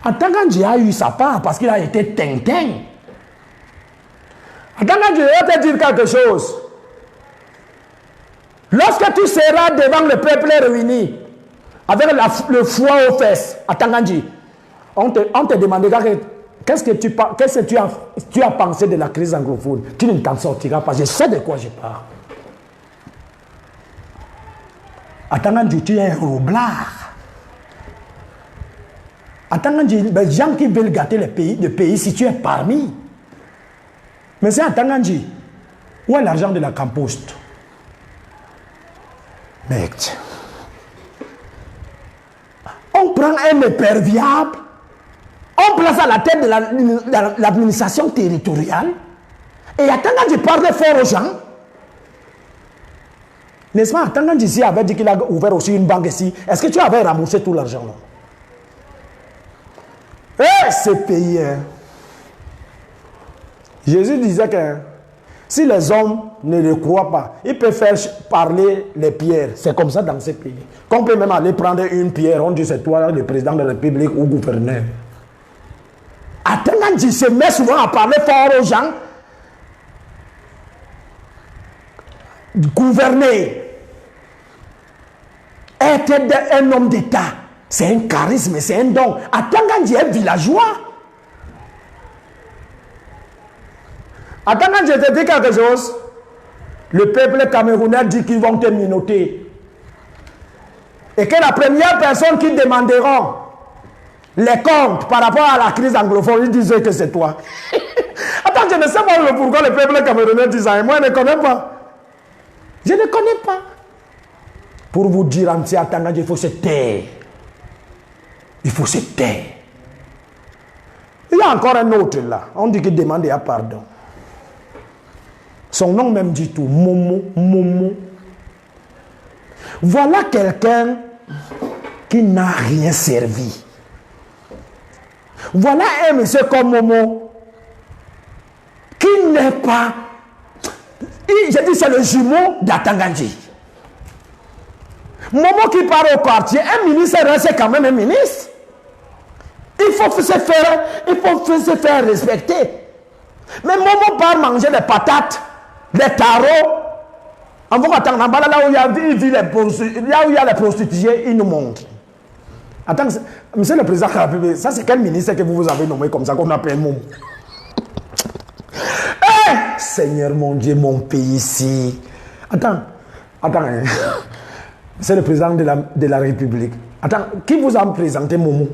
Attendant, j'ai eu sa part parce qu'il a été tintin. Attendant, je vais te dire quelque chose. Lorsque tu seras devant le peuple réuni, avec le foie aux fesses, à Tangandji, on te demandera qu'est-ce que tu as pensé de la crise anglophone. Tu ne t'en sortiras pas. Je sais de quoi je parle. À Tangandji, tu es un roublard. Attends, les gens qui veulent gâter le pays, si tu es parmi. Mais c'est Atangandji. Où est l'argent de la Campost? Mec. On prend un imperviable, on place à la tête de l'administration territoriale, et Atangandji parle fort aux gens. N'est-ce pas? Atangandji ici avait dit qu'il a ouvert aussi une banque ici. Est-ce que tu avais remboursé tout l'argent là? Eh, ce pays, hein. Jésus disait que si les hommes ne le croient pas, ils peuvent faire parler les pierres. C'est comme ça dans ce pays. Qu'on peut même aller prendre une pierre, on dit c'est toi le président de la République ou gouverneur. Atangandji se met souvent à parler fort aux gens. Gouverner, être un homme d'État, c'est un charisme, c'est un don. Atangandji est villageois. Atangandji, je te dis quelque chose. Le peuple camerounais dit qu'ils vont te minoter. Et que la première personne qui demanderont les comptes par rapport à la crise anglophone, ils disaient que c'est toi. Attends, je ne sais pas pourquoi le peuple camerounais dit ça. Et moi, je ne connais pas. Je ne connais pas. Pour vous dire, Anti Atangandji, il faut se taire. Il faut se taire. Il y a encore un autre là. On dit qu'il demande à pardon. Son nom même dit tout. Momo, Momo. Voilà quelqu'un qui n'a rien servi. Voilà un monsieur comme Momo qui n'est pas... J'ai dit c'est le jumeau d'Atangandji. Momo qui part au quartier, un ministre reste quand même un ministre. Il faut se faire respecter. Mais Momo part manger des patates, des tarots. En vous attendant, là où il y a les prostituées, il nous montre. Attends, monsieur le président, ça c'est quel ministre que vous avez nommé comme ça qu'on appelle Momo? Hey, Seigneur mon Dieu, mon pays ici. Attends. Hein. C'est le président de la République. Attends, qui vous a présenté Momo?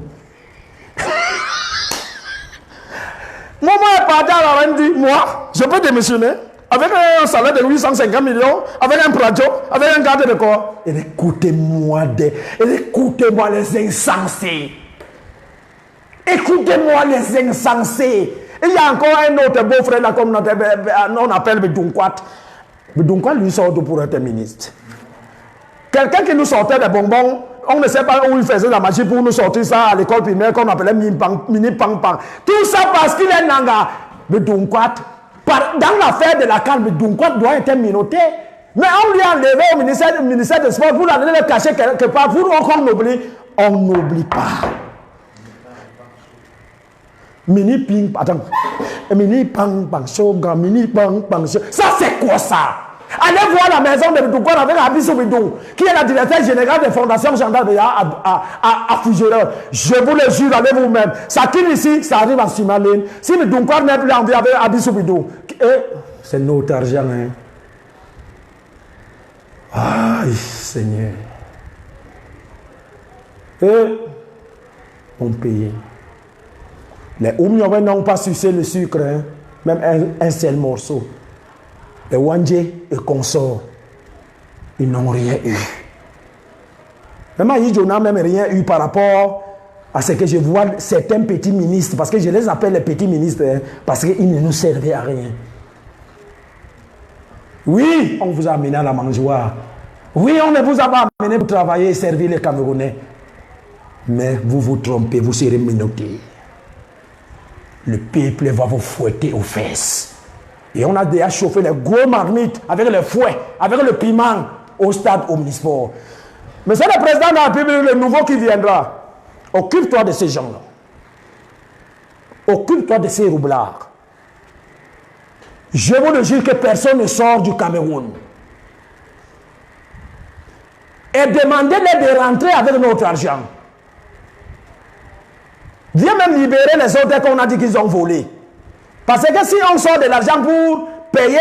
Momo est parti à la dit, moi, je peux démissionner avec un salaire de 850 millions, avec un plateau, avec un garde de corps. Et écoutez-moi les insensés. Écoutez-moi les insensés. Il y a encore un autre beau-frère là, comme on appelle Bedunkwat. Bedunkwat lui sort pour être ministre. Quelqu'un qui nous sortait des bonbons, on ne sait pas où il faisait la magie pour nous sortir ça à l'école primaire qu'on appelait mini pang pang. Tout ça parce qu'il est nanga. Bedunkwat, dans l'affaire de la calme, Bedunkwat doit être minoté. Mais on lui a enlevé au ministère des Sports pour aller le cacher quelque part. Pour qu'on oublie. On n'oublie pas. Mini ping, attends. Mini pang pang shoga, mini pang pang shoga. Ça c'est quoi ça? Allez voir la maison de Bedoukwat avec Abissou Bidou, qui est la directrice générale des fondations gendarmes à Fougereur. Je vous le jure, allez vous-même. Ça quitte ici, ça arrive à Simaline. Si Bedoukwat n'est plus envie avec Abissou Bidou, c'est notre argent. Hein. Aïe, Seigneur. Et mon pays. Les Oumyoué n'ont pas sucé le sucre, hein? Même un seul morceau. Les Wandje et consorts, ils n'ont rien eu. Même ils n'ont même rien eu par rapport à ce que je vois certains petits ministres, parce que je les appelle les petits ministres, hein, parce qu'ils ne nous servaient à rien. Oui, on vous a amené à la mangeoire. Oui, on ne vous a pas amené pour travailler et servir les Camerounais. Mais vous vous trompez, vous serez menottés. Le peuple va vous fouetter aux fesses. Et on a déjà chauffé les gros marmites avec le fouet, avec le piment au stade Omnisport. Mais c'est le président de la République, le nouveau qui viendra. Occupe-toi de ces gens-là. Occupe-toi de ces roublards. Je vous le jure que personne ne sort du Cameroun. Et demandez-les de rentrer avec notre argent. Viens même libérer les autres qu'on a dit qu'ils ont volé. Parce que si on sort de l'argent pour payer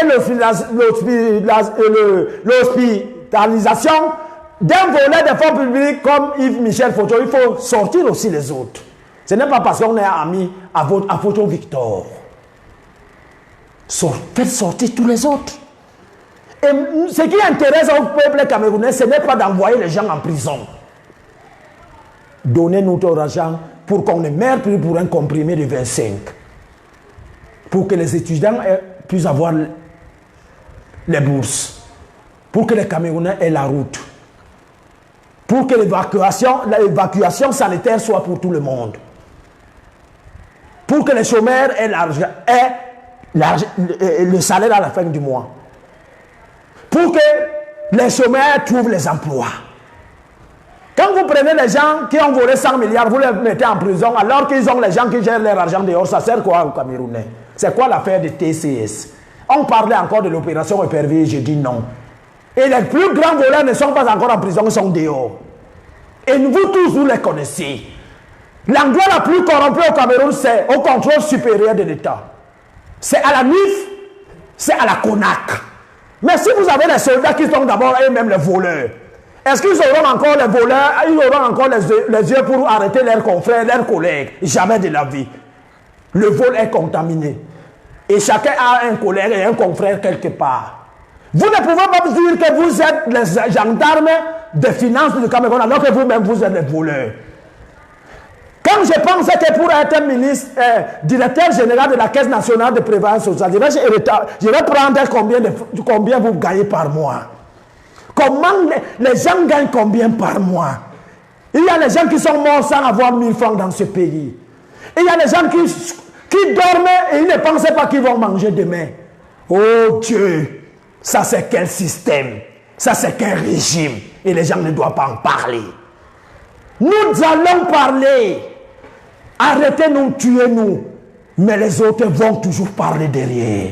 l'hospitalisation d'un volet de fonds publics comme Yves Michel Foto, il faut sortir aussi les autres. Ce n'est pas parce qu'on est amis à votre victoire. Faites sortir tous les autres. Et ce qui intéresse au peuple camerounais, ce n'est pas d'envoyer les gens en prison. Donnez-nous notre argent pour qu'on ne meure plus pour un comprimé de 25. Pour que les étudiants puissent avoir les bourses. Pour que les Camerounais aient la route. Pour que l'évacuation sanitaire soit pour tout le monde. Pour que les chômeurs aient le salaire à la fin du mois. Pour que les chômeurs trouvent les emplois. Quand vous prenez les gens qui ont volé 100 milliards, vous les mettez en prison, alors qu'ils ont les gens qui gèrent leur argent dehors, ça sert quoi aux Camerounais? C'est quoi l'affaire de TCS? On parlait encore de l'opération épervier, j'ai dit non. Et les plus grands voleurs ne sont pas encore en prison, ils sont dehors. Et vous tous, vous les connaissez. L'endroit la plus corrompue au Cameroun, c'est au contrôle supérieur de l'État. C'est à la NIF, c'est à la CONAC. Mais si vous avez les soldats qui sont d'abord eux-mêmes les voleurs, est-ce qu'ils auront encore les voleurs, ils auront encore les yeux pour arrêter leurs confrères, leurs collègues? Jamais de la vie. Le vol est contaminé. Et chacun a un collègue et un confrère quelque part. Vous ne pouvez pas dire que vous êtes les gendarmes des finances du Cameroun alors que vous-même vous êtes les voleurs. Quand je pensais que pour être ministre, directeur général de la Caisse nationale de prévoyance sociale, je vais prendre combien vous gagnez par mois. Comment les gens gagnent combien par mois? Il y a les gens qui sont morts sans avoir 1000 francs dans ce pays. Il y a les gens qui dorment et ils ne pensaient pas qu'ils vont manger demain. Oh Dieu, ça c'est quel système? Ça c'est quel régime? Et les gens ne doivent pas en parler. Nous allons parler. Arrêtez-nous, tuez-nous. Mais les autres vont toujours parler derrière.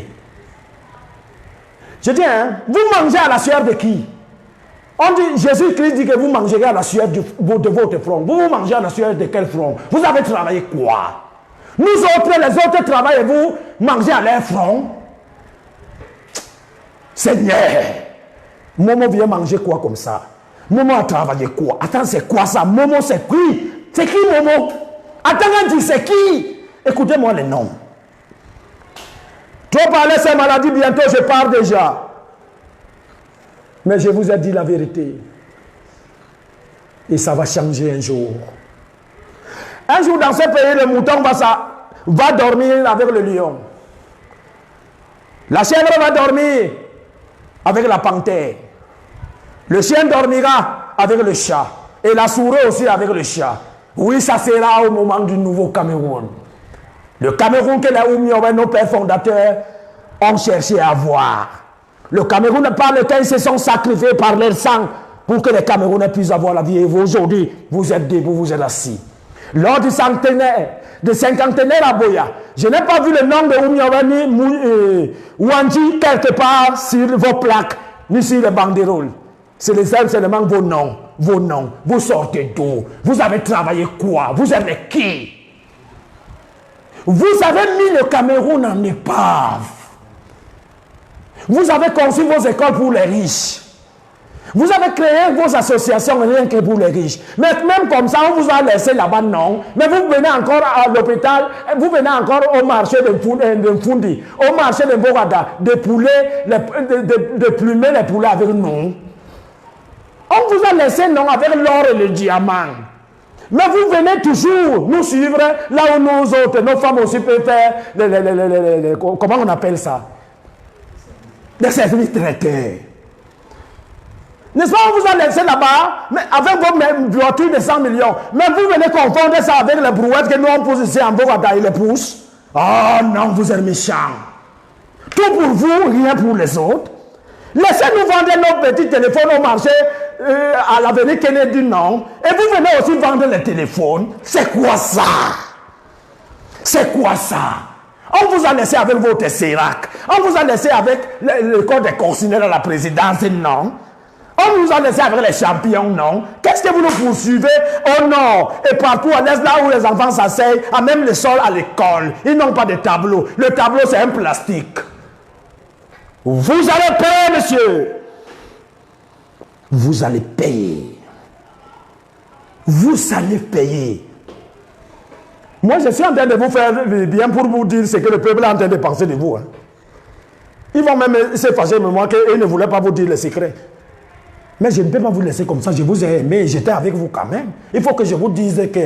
Je dis, hein, vous mangez à la sueur de qui? On dit, Jésus-Christ dit que vous mangerez à la sueur de votre front. Vous mangez à la sueur de quel front? Vous avez travaillé quoi? Nous autres, les autres travaillent et vous mangez à leur front. Seigneur, Momo vient manger quoi comme ça? Momo a travaillé quoi? Attends, c'est quoi ça? Momo, c'est qui? C'est qui Momo? Attends, on dit c'est qui? Écoutez-moi les noms. Trop parler ces maladies, bientôt je pars déjà. Mais je vous ai dit la vérité. Et ça va changer un jour. Un jour dans ce pays, le mouton va dormir avec le lion. La chèvre va dormir avec la panthère. Le chien dormira avec le chat. Et la souris aussi avec le chat. Oui, ça sera au moment du nouveau Cameroun. Le Cameroun que les Oumiobe, nos pères fondateurs, ont cherché à voir. Le Cameroun par lequel ils se sont sacrifiés par leur sang pour que les Camerounais puissent avoir la vie. Et vous, aujourd'hui, vous êtes debout, vous êtes assis. Lors du centenaire, de cinquantenaire à Boya, je n'ai pas vu le nom de Oumiobe ni Wanji quelque part sur vos plaques, ni sur les banderoles. C'est seulement vos noms. Vos noms. Vous sortez d'où? Vous avez travaillé quoi? Vous êtes qui? Vous avez mis le Cameroun en épave. Vous avez conçu vos écoles pour les riches. Vous avez créé vos associations rien que pour les riches. Mais même comme ça, on vous a laissé là-bas, non. Mais vous venez encore à l'hôpital, vous venez encore au marché de Fundi, au marché de Bogada, de poulet, de plumer les poulets avec nous. On vous a laissé, non, avec l'or et le diamant. Mais vous venez toujours nous suivre là où nous autres, nos femmes aussi peuvent faire, comment on appelle ça? Des services traiteurs. N'est-ce pas, on vous a laissé là-bas, mais avec vos voitures de 100 millions. Mais vous venez confondre ça avec les brouettes que nous on pose ici en Bogota et les pouces. Oh non, vous êtes méchants. Tout pour vous, rien pour les autres. Laissez-nous vendre nos petits téléphones au marché à l'avenue Kennedy, non. Et vous venez aussi vendre les téléphones. C'est quoi ça? C'est quoi ça? On vous a laissé avec votre CERAC. On vous a laissé avec le corps des consignés à la présidence, non. On nous a laissé avec les champions, non. Qu'est-ce que vous nous poursuivez au nord et partout à l'est, là où les enfants s'asseyent, à même le sol à l'école. Ils n'ont pas de tableau. Le tableau, c'est un plastique. Vous allez payer, monsieur. Vous allez payer. Vous allez payer. Moi, je suis en train de vous faire bien pour vous dire ce que le peuple est en train de penser de vous. Hein. Ils vont même se fâcher de moi qu'ils ne voulaient pas vous dire le secret. Mais je ne peux pas vous laisser comme ça. Je vous ai aimé, j'étais avec vous quand même. Il faut que je vous dise que...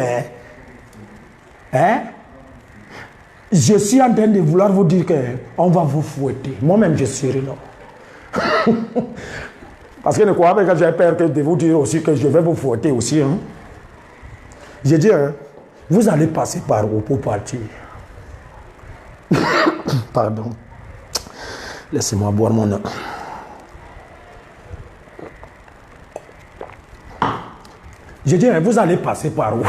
je suis en train de vouloir vous dire qu'on va vous fouetter. Moi-même, je suis là. Parce que ne croyez pas que j'ai peur de vous dire aussi que je vais vous fouetter aussi. Hein. J'ai dit, vous allez passer par où pour partir? Pardon. Laissez-moi boire mon eau. J'ai dit, vous allez passer par où?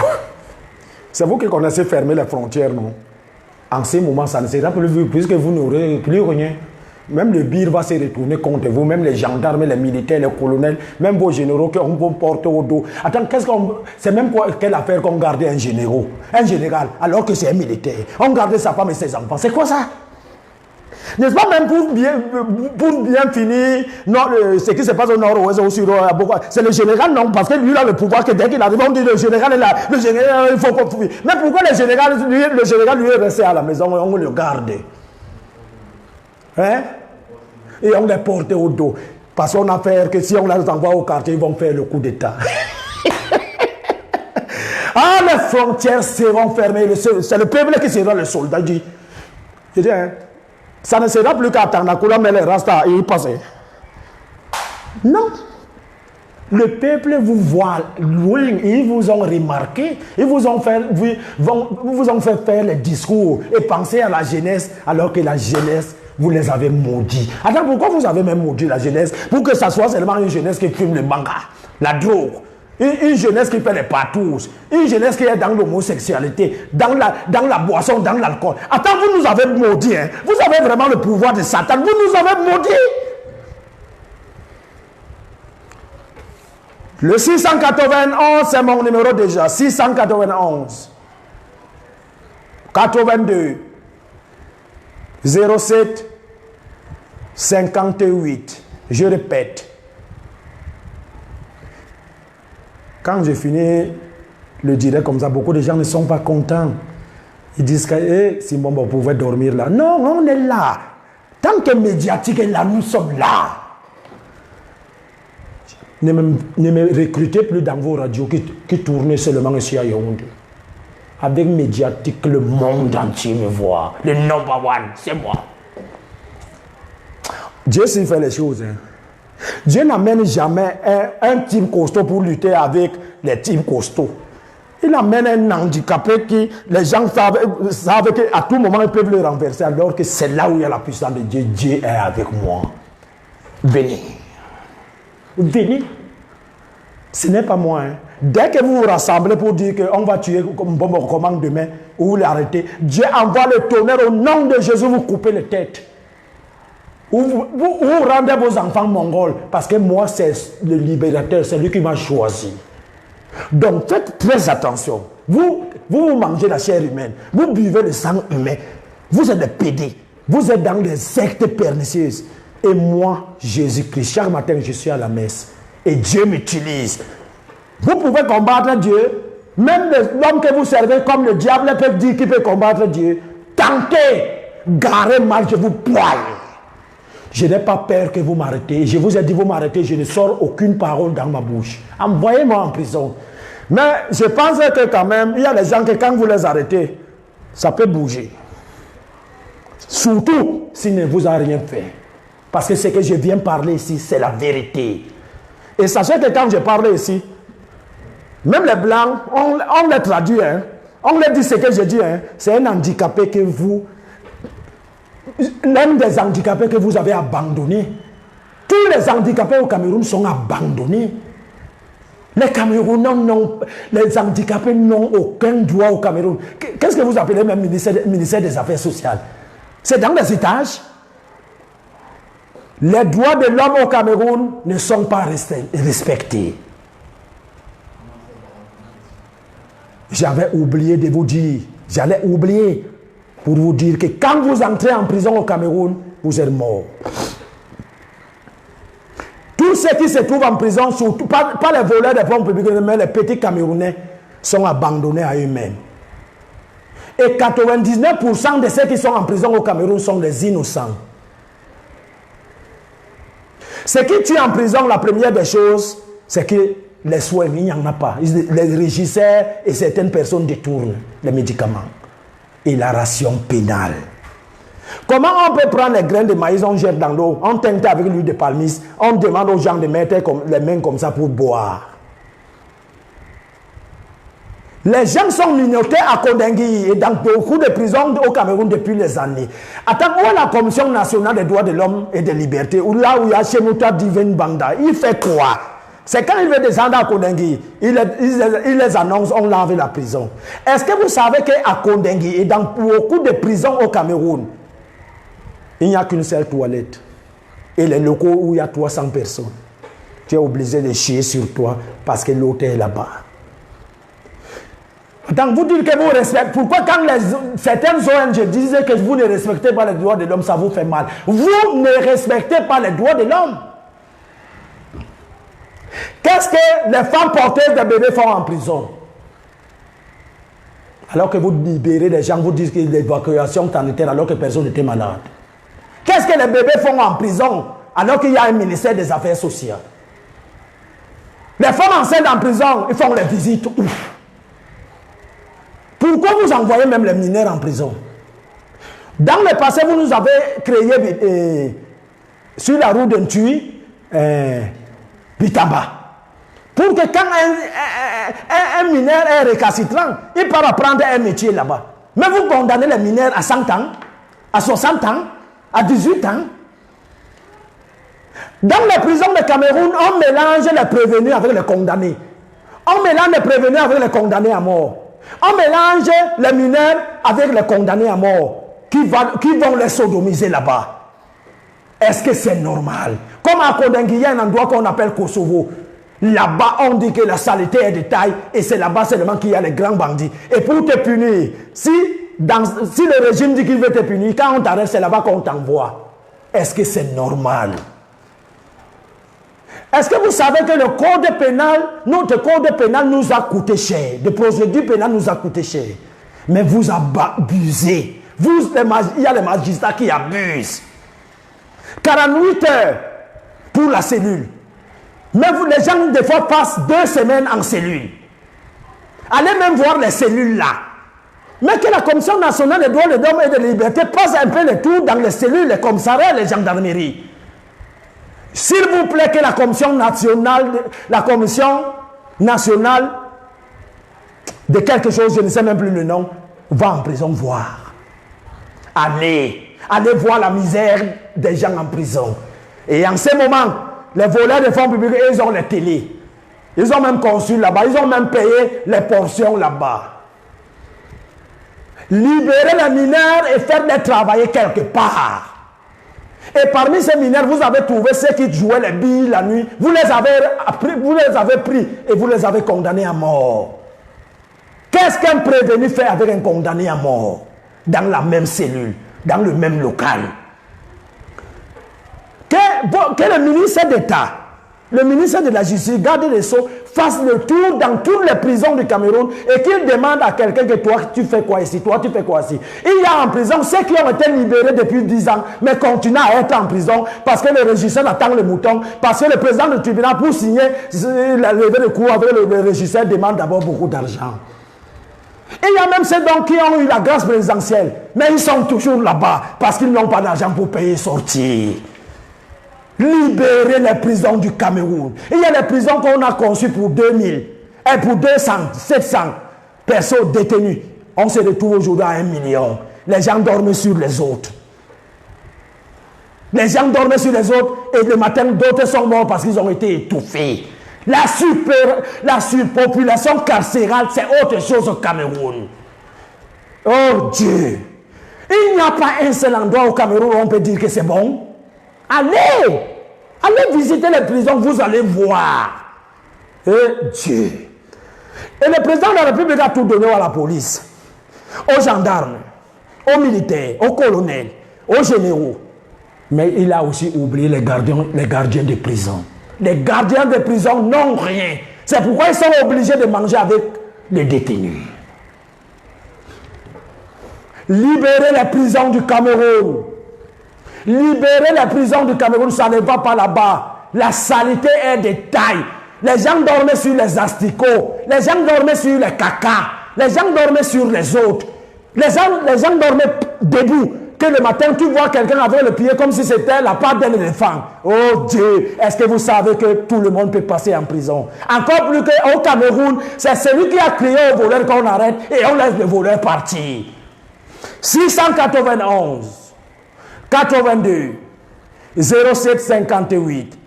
C'est vous qui connaissez fermer les frontières, non? En ce moment, ça ne sera plus vu, puisque vous n'aurez plus rien. Même le bir va se retourner contre vous, même les gendarmes, les militaires, les colonels, même vos généraux qu'on vous porte au dos. Attends, c'est même quelle affaire qu'on gardait un général, alors que c'est un militaire. On gardait sa femme et ses enfants. C'est quoi ça? N'est-ce pas même pour bien finir ce qui se passe au nord-ouest ou sur c'est le général, non, parce que lui a le pouvoir que dès qu'il arrive, on dit le général est là, le général, il faut qu'on fuit. Mais pourquoi le général lui est resté à la maison et on le garde? Hein? Et on les porte au dos. Parce qu'on a peur que si on les envoie au quartier, ils vont faire le coup d'État. Ah, les frontières seront fermées. C'est le peuple qui sera le soldat. Je dis, hein, ça ne sera plus qu'à Tanakula, mais les Rasta, ils passent. Non. Le peuple vous voit loin, ils vous ont remarqué, ils vous ont fait faire les discours et penser à la jeunesse, alors que la jeunesse, vous les avez maudits. Attends, pourquoi vous avez même maudit la jeunesse? Pour que ça soit seulement une jeunesse qui fume le manga, la drogue, une jeunesse qui fait les patous, une jeunesse qui est dans l'homosexualité, dans la boisson, dans l'alcool. Attends, vous nous avez maudits, hein? Vous avez vraiment le pouvoir de Satan, vous nous avez maudits. Le 691, c'est mon numéro déjà. 691. 82. 07. 58. Je répète. Quand je finis le direct comme ça, beaucoup de gens ne sont pas contents. Ils disent que si bon, on pouvait dormir là. Non, on est là. Tant que médiatique est là, nous sommes là. Ne me recrutez plus dans vos radios qui tournent seulement ici à Yaoundé. Avec médiatique, le monde entier me voit. Le number one, c'est moi. Dieu s'y fait les choses. Hein. Dieu n'amène jamais un type costaud pour lutter avec les types costauds. Il amène un handicapé qui, les gens savent qu'à tout moment, ils peuvent le renverser, alors que c'est là où il y a la puissance de Dieu. Dieu est avec moi. Venez. Venez. Ce n'est pas moi. Hein. Dès que vous vous rassemblez pour dire qu'on va tuer comment demain, ou vous l'arrêtez, Dieu envoie le tonnerre au nom de Jésus, vous coupez les têtes. Ou vous rendez vos enfants mongols, parce que moi, c'est le libérateur, c'est lui qui m'a choisi. Donc, faites très attention. Vous mangez la chair humaine, vous buvez le sang humain, vous êtes des pédés, vous êtes dans des sectes pernicieuses. Et moi, Jésus-Christ, chaque matin, je suis à la messe. Et Dieu m'utilise. Vous pouvez combattre Dieu. Même l'homme que vous servez comme le diable peut dire qu'il peut combattre Dieu. Tentez, garez mal, je vous poigne. Je n'ai pas peur que vous m'arrêtez. Je vous ai dit, vous m'arrêtez, je ne sors aucune parole dans ma bouche. Envoyez-moi en prison. Mais je pense que quand même, il y a des gens que quand vous les arrêtez, ça peut bouger. Surtout s'il ne vous a rien fait. Parce que ce que je viens parler ici, c'est la vérité. Et sachez que quand je parle ici, même les blancs, on les traduit, hein. On les dit ce que je dis, hein. C'est un handicapé que vous... L'un des handicapés que vous avez abandonné. Tous les handicapés au Cameroun sont abandonnés. Les Camerounais les handicapés n'ont aucun droit au Cameroun. Qu'est-ce que vous appelez même ministère des Affaires sociales? C'est dans les étages. Les droits de l'homme au Cameroun ne sont pas respectés. J'avais oublié de vous dire, j'allais oublier pour vous dire que quand vous entrez en prison au Cameroun, vous êtes mort. Tous ceux qui se trouvent en prison, surtout pas les voleurs des fonds publics, mais les petits Camerounais, sont abandonnés à eux-mêmes. Et 99% de ceux qui sont en prison au Cameroun sont des innocents. Ce qui tue en prison, la première des choses, c'est que les soins, il n'y en a pas. Les régisseurs et certaines personnes détournent les médicaments. Et la ration pénale. Comment on peut prendre les grains de maïs, on jette dans l'eau, on teinte avec l'huile de palmiste, on demande aux gens de mettre les mains comme ça pour boire. Les gens sont minotés à Kondengui et dans beaucoup de prisons au Cameroun depuis les années. Attends, où est la Commission nationale des droits de l'homme et des libertés, ou là où il y a Chemouta Divine Banda, il fait quoi? C'est quand il veut descendre à Kondengui, il les annonce, on lave la prison. Est-ce que vous savez qu'à Kondengui et dans beaucoup de prisons au Cameroun, il n'y a qu'une seule toilette. Et les locaux où il y a 300 personnes. Tu es obligé de chier sur toi parce que l'autre est là-bas. Donc vous dites que vous respectez. Pourquoi quand certaines ONG disent que vous ne respectez pas les droits de l'homme, ça vous fait mal? Vous ne respectez pas les droits de l'homme. Qu'est-ce que les femmes porteuses de bébés font en prison? Alors que vous libérez les gens, vous dites que l'évacuation sanitaire alors que personne n'était malade. Qu'est-ce que les bébés font en prison alors qu'il y a un ministère des Affaires sociales? Les femmes enceintes en prison, ils font les visites. Ouf. Pourquoi vous envoyez même les mineurs en prison? Dans le passé, vous nous avez créé sur la route d'un Tui, Bitamba. Pour que quand un mineur est récalcitrant, il peut apprendre un métier là-bas. Mais vous condamnez les mineurs à 100 ans, à 60 ans, à 18 ans. Dans les prisons de Cameroun, on mélange les prévenus avec les condamnés. On mélange les prévenus avec les condamnés à mort. On mélange les mineurs avec les condamnés à mort qui vont les sodomiser là-bas. Est-ce que c'est normal? Comme à Kondengui, il y a un endroit qu'on appelle Kosovo. Là-bas, on dit que la saleté est de taille et c'est là-bas seulement qu'il y a les grands bandits. Et pour te punir, si le régime dit qu'il veut te punir, quand on t'arrête, c'est là-bas qu'on t'envoie. Est-ce que c'est normal? Est-ce que vous savez que le code pénal, notre code pénal nous a coûté cher. Le procédure pénale nous a coûté cher. Mais vous abusez. Il y a les magistrats qui abusent. 48 heures pour la cellule. Mais les gens, des fois, passent 2 semaines en cellule. Allez même voir les cellules là. Mais que la Commission nationale des droits de l'homme et de la liberté passe un peu le tour dans les cellules, les commissariats, les gendarmeries. S'il vous plaît, que la Commission nationale de quelque chose, je ne sais même plus le nom, va en prison voir. Allez voir la misère des gens en prison. Et en ce moment, les voleurs de fonds publics, ils ont les télés. Ils ont même conçu là-bas, ils ont même payé les portions là-bas. Libérer les mineurs et faire les travailler quelque part. Et parmi ces mineurs, vous avez trouvé ceux qui jouaient les billes la nuit. Vous les avez pris et vous les avez condamnés à mort. Qu'est-ce qu'un prévenu fait avec un condamné à mort? Dans la même cellule, dans le même local. Que le ministère d'État, le ministère de la Justice, garde les Sceaux, fasse le tour dans toutes les prisons du Cameroun et qu'il demande à quelqu'un que toi, tu fais quoi ici? Toi, tu fais quoi ici? Il y a en prison ceux qui ont été libérés depuis 10 ans, mais continuent à être en prison parce que le régisseur attend le mouton, parce que le président du tribunal, pour signer la levée de cours avec le régisseur, demande d'abord beaucoup d'argent. Et il y a même ceux donc qui ont eu la grâce présidentielle, mais ils sont toujours là-bas parce qu'ils n'ont pas d'argent pour payer sortir. Libérer les prisons du Cameroun. Il y a les prisons qu'on a conçues pour 2000 et pour 200, 700 personnes détenues. On se retrouve aujourd'hui à 1 million. Les gens dorment sur les autres. Les gens dorment sur les autres et le matin, d'autres sont morts parce qu'ils ont été étouffés. La surpopulation carcérale, c'est autre chose au Cameroun. Oh Dieu! Il n'y a pas un seul endroit au Cameroun où on peut dire que c'est bon. Allez visiter les prisons, vous allez voir. Et Dieu. Et le président de la République a tout donné à la police, aux gendarmes, aux militaires, aux colonels, aux généraux. Mais il a aussi oublié les gardiens de prison. Les gardiens de prison n'ont rien. C'est pourquoi ils sont obligés de manger avec les détenus. Libérez les prisons du Cameroun. Libérez les prisons du Cameroun, ça ne va pas là-bas. La saleté est de taille. Les gens dormaient sur les asticots. Les gens dormaient sur les caca. Les gens dormaient sur les autres. Les gens dormaient debout. Que le matin, tu vois quelqu'un avec le pied comme si c'était la patte d'un éléphant. Oh Dieu, est-ce que vous savez que tout le monde peut passer en prison? Encore plus qu'au Cameroun, c'est celui qui a crié au voleur qu'on arrête et on laisse le voleur partir. 691 82 07 58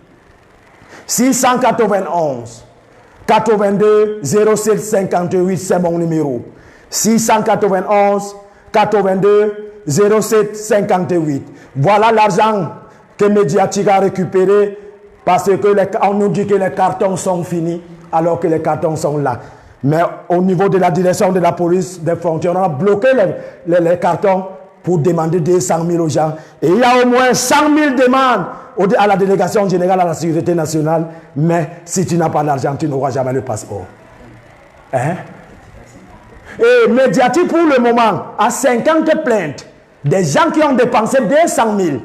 691 82 07 58, c'est mon numéro. 691 82 07 58. Voilà l'argent que Médiatique a récupéré parce qu'on nous dit que les cartons sont finis alors que les cartons sont là. Mais au niveau de la direction de la police des frontières, on a bloqué les cartons pour demander 200 000 aux gens. Et il y a au moins 100 000 demandes à la délégation générale à la sécurité nationale. Mais si tu n'as pas d'argent, tu n'auras jamais le passeport. Hein? Et Médiatique, pour le moment, a 50 plaintes. Des gens qui ont dépensé 200 000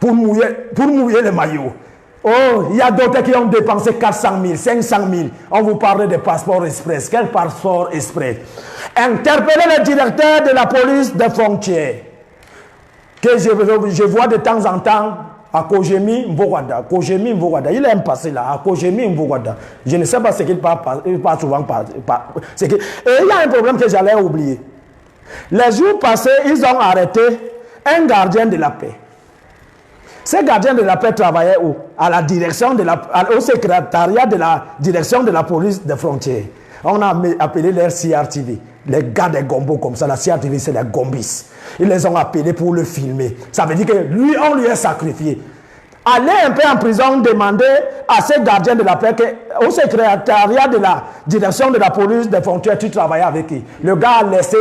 pour mouiller le maillot. Oh, il y a d'autres qui ont dépensé 400 000, 500 000. On vous parle de passeport express. Quel passeport express? Interpellez le directeur de la police des frontières, que je vois de temps en temps à Kojemi Mvogada. Kojemi Mvogada. Il est un passé là, à Kojemi Mvogada. Je ne sais pas ce qu'il parle souvent. Et il y a un problème que j'allais oublier. Les jours passés, ils ont arrêté un gardien de la paix. Ce gardien de la paix travaillait où? À la direction au secrétariat de la direction de la police des frontières. On a appelé leur CRTV. Les gars des gombos comme ça, la CRTV c'est les gombis. Ils les ont appelés pour le filmer. Ça veut dire que lui, on lui a sacrifié. Allez un peu en prison, demander à ces gardiens de la paix au secrétariat de la direction de la police des frontières, tu travaillais avec qui? Le gars a laissé,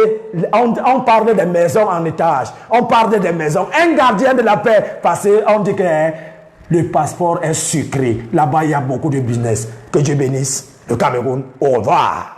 on parlait des maisons en étage, on parlait des maisons. Un gardien de la paix, parce qu'on dit que le passeport est sucré. Là-bas, il y a beaucoup de business. Que Dieu bénisse le Cameroun. Au revoir.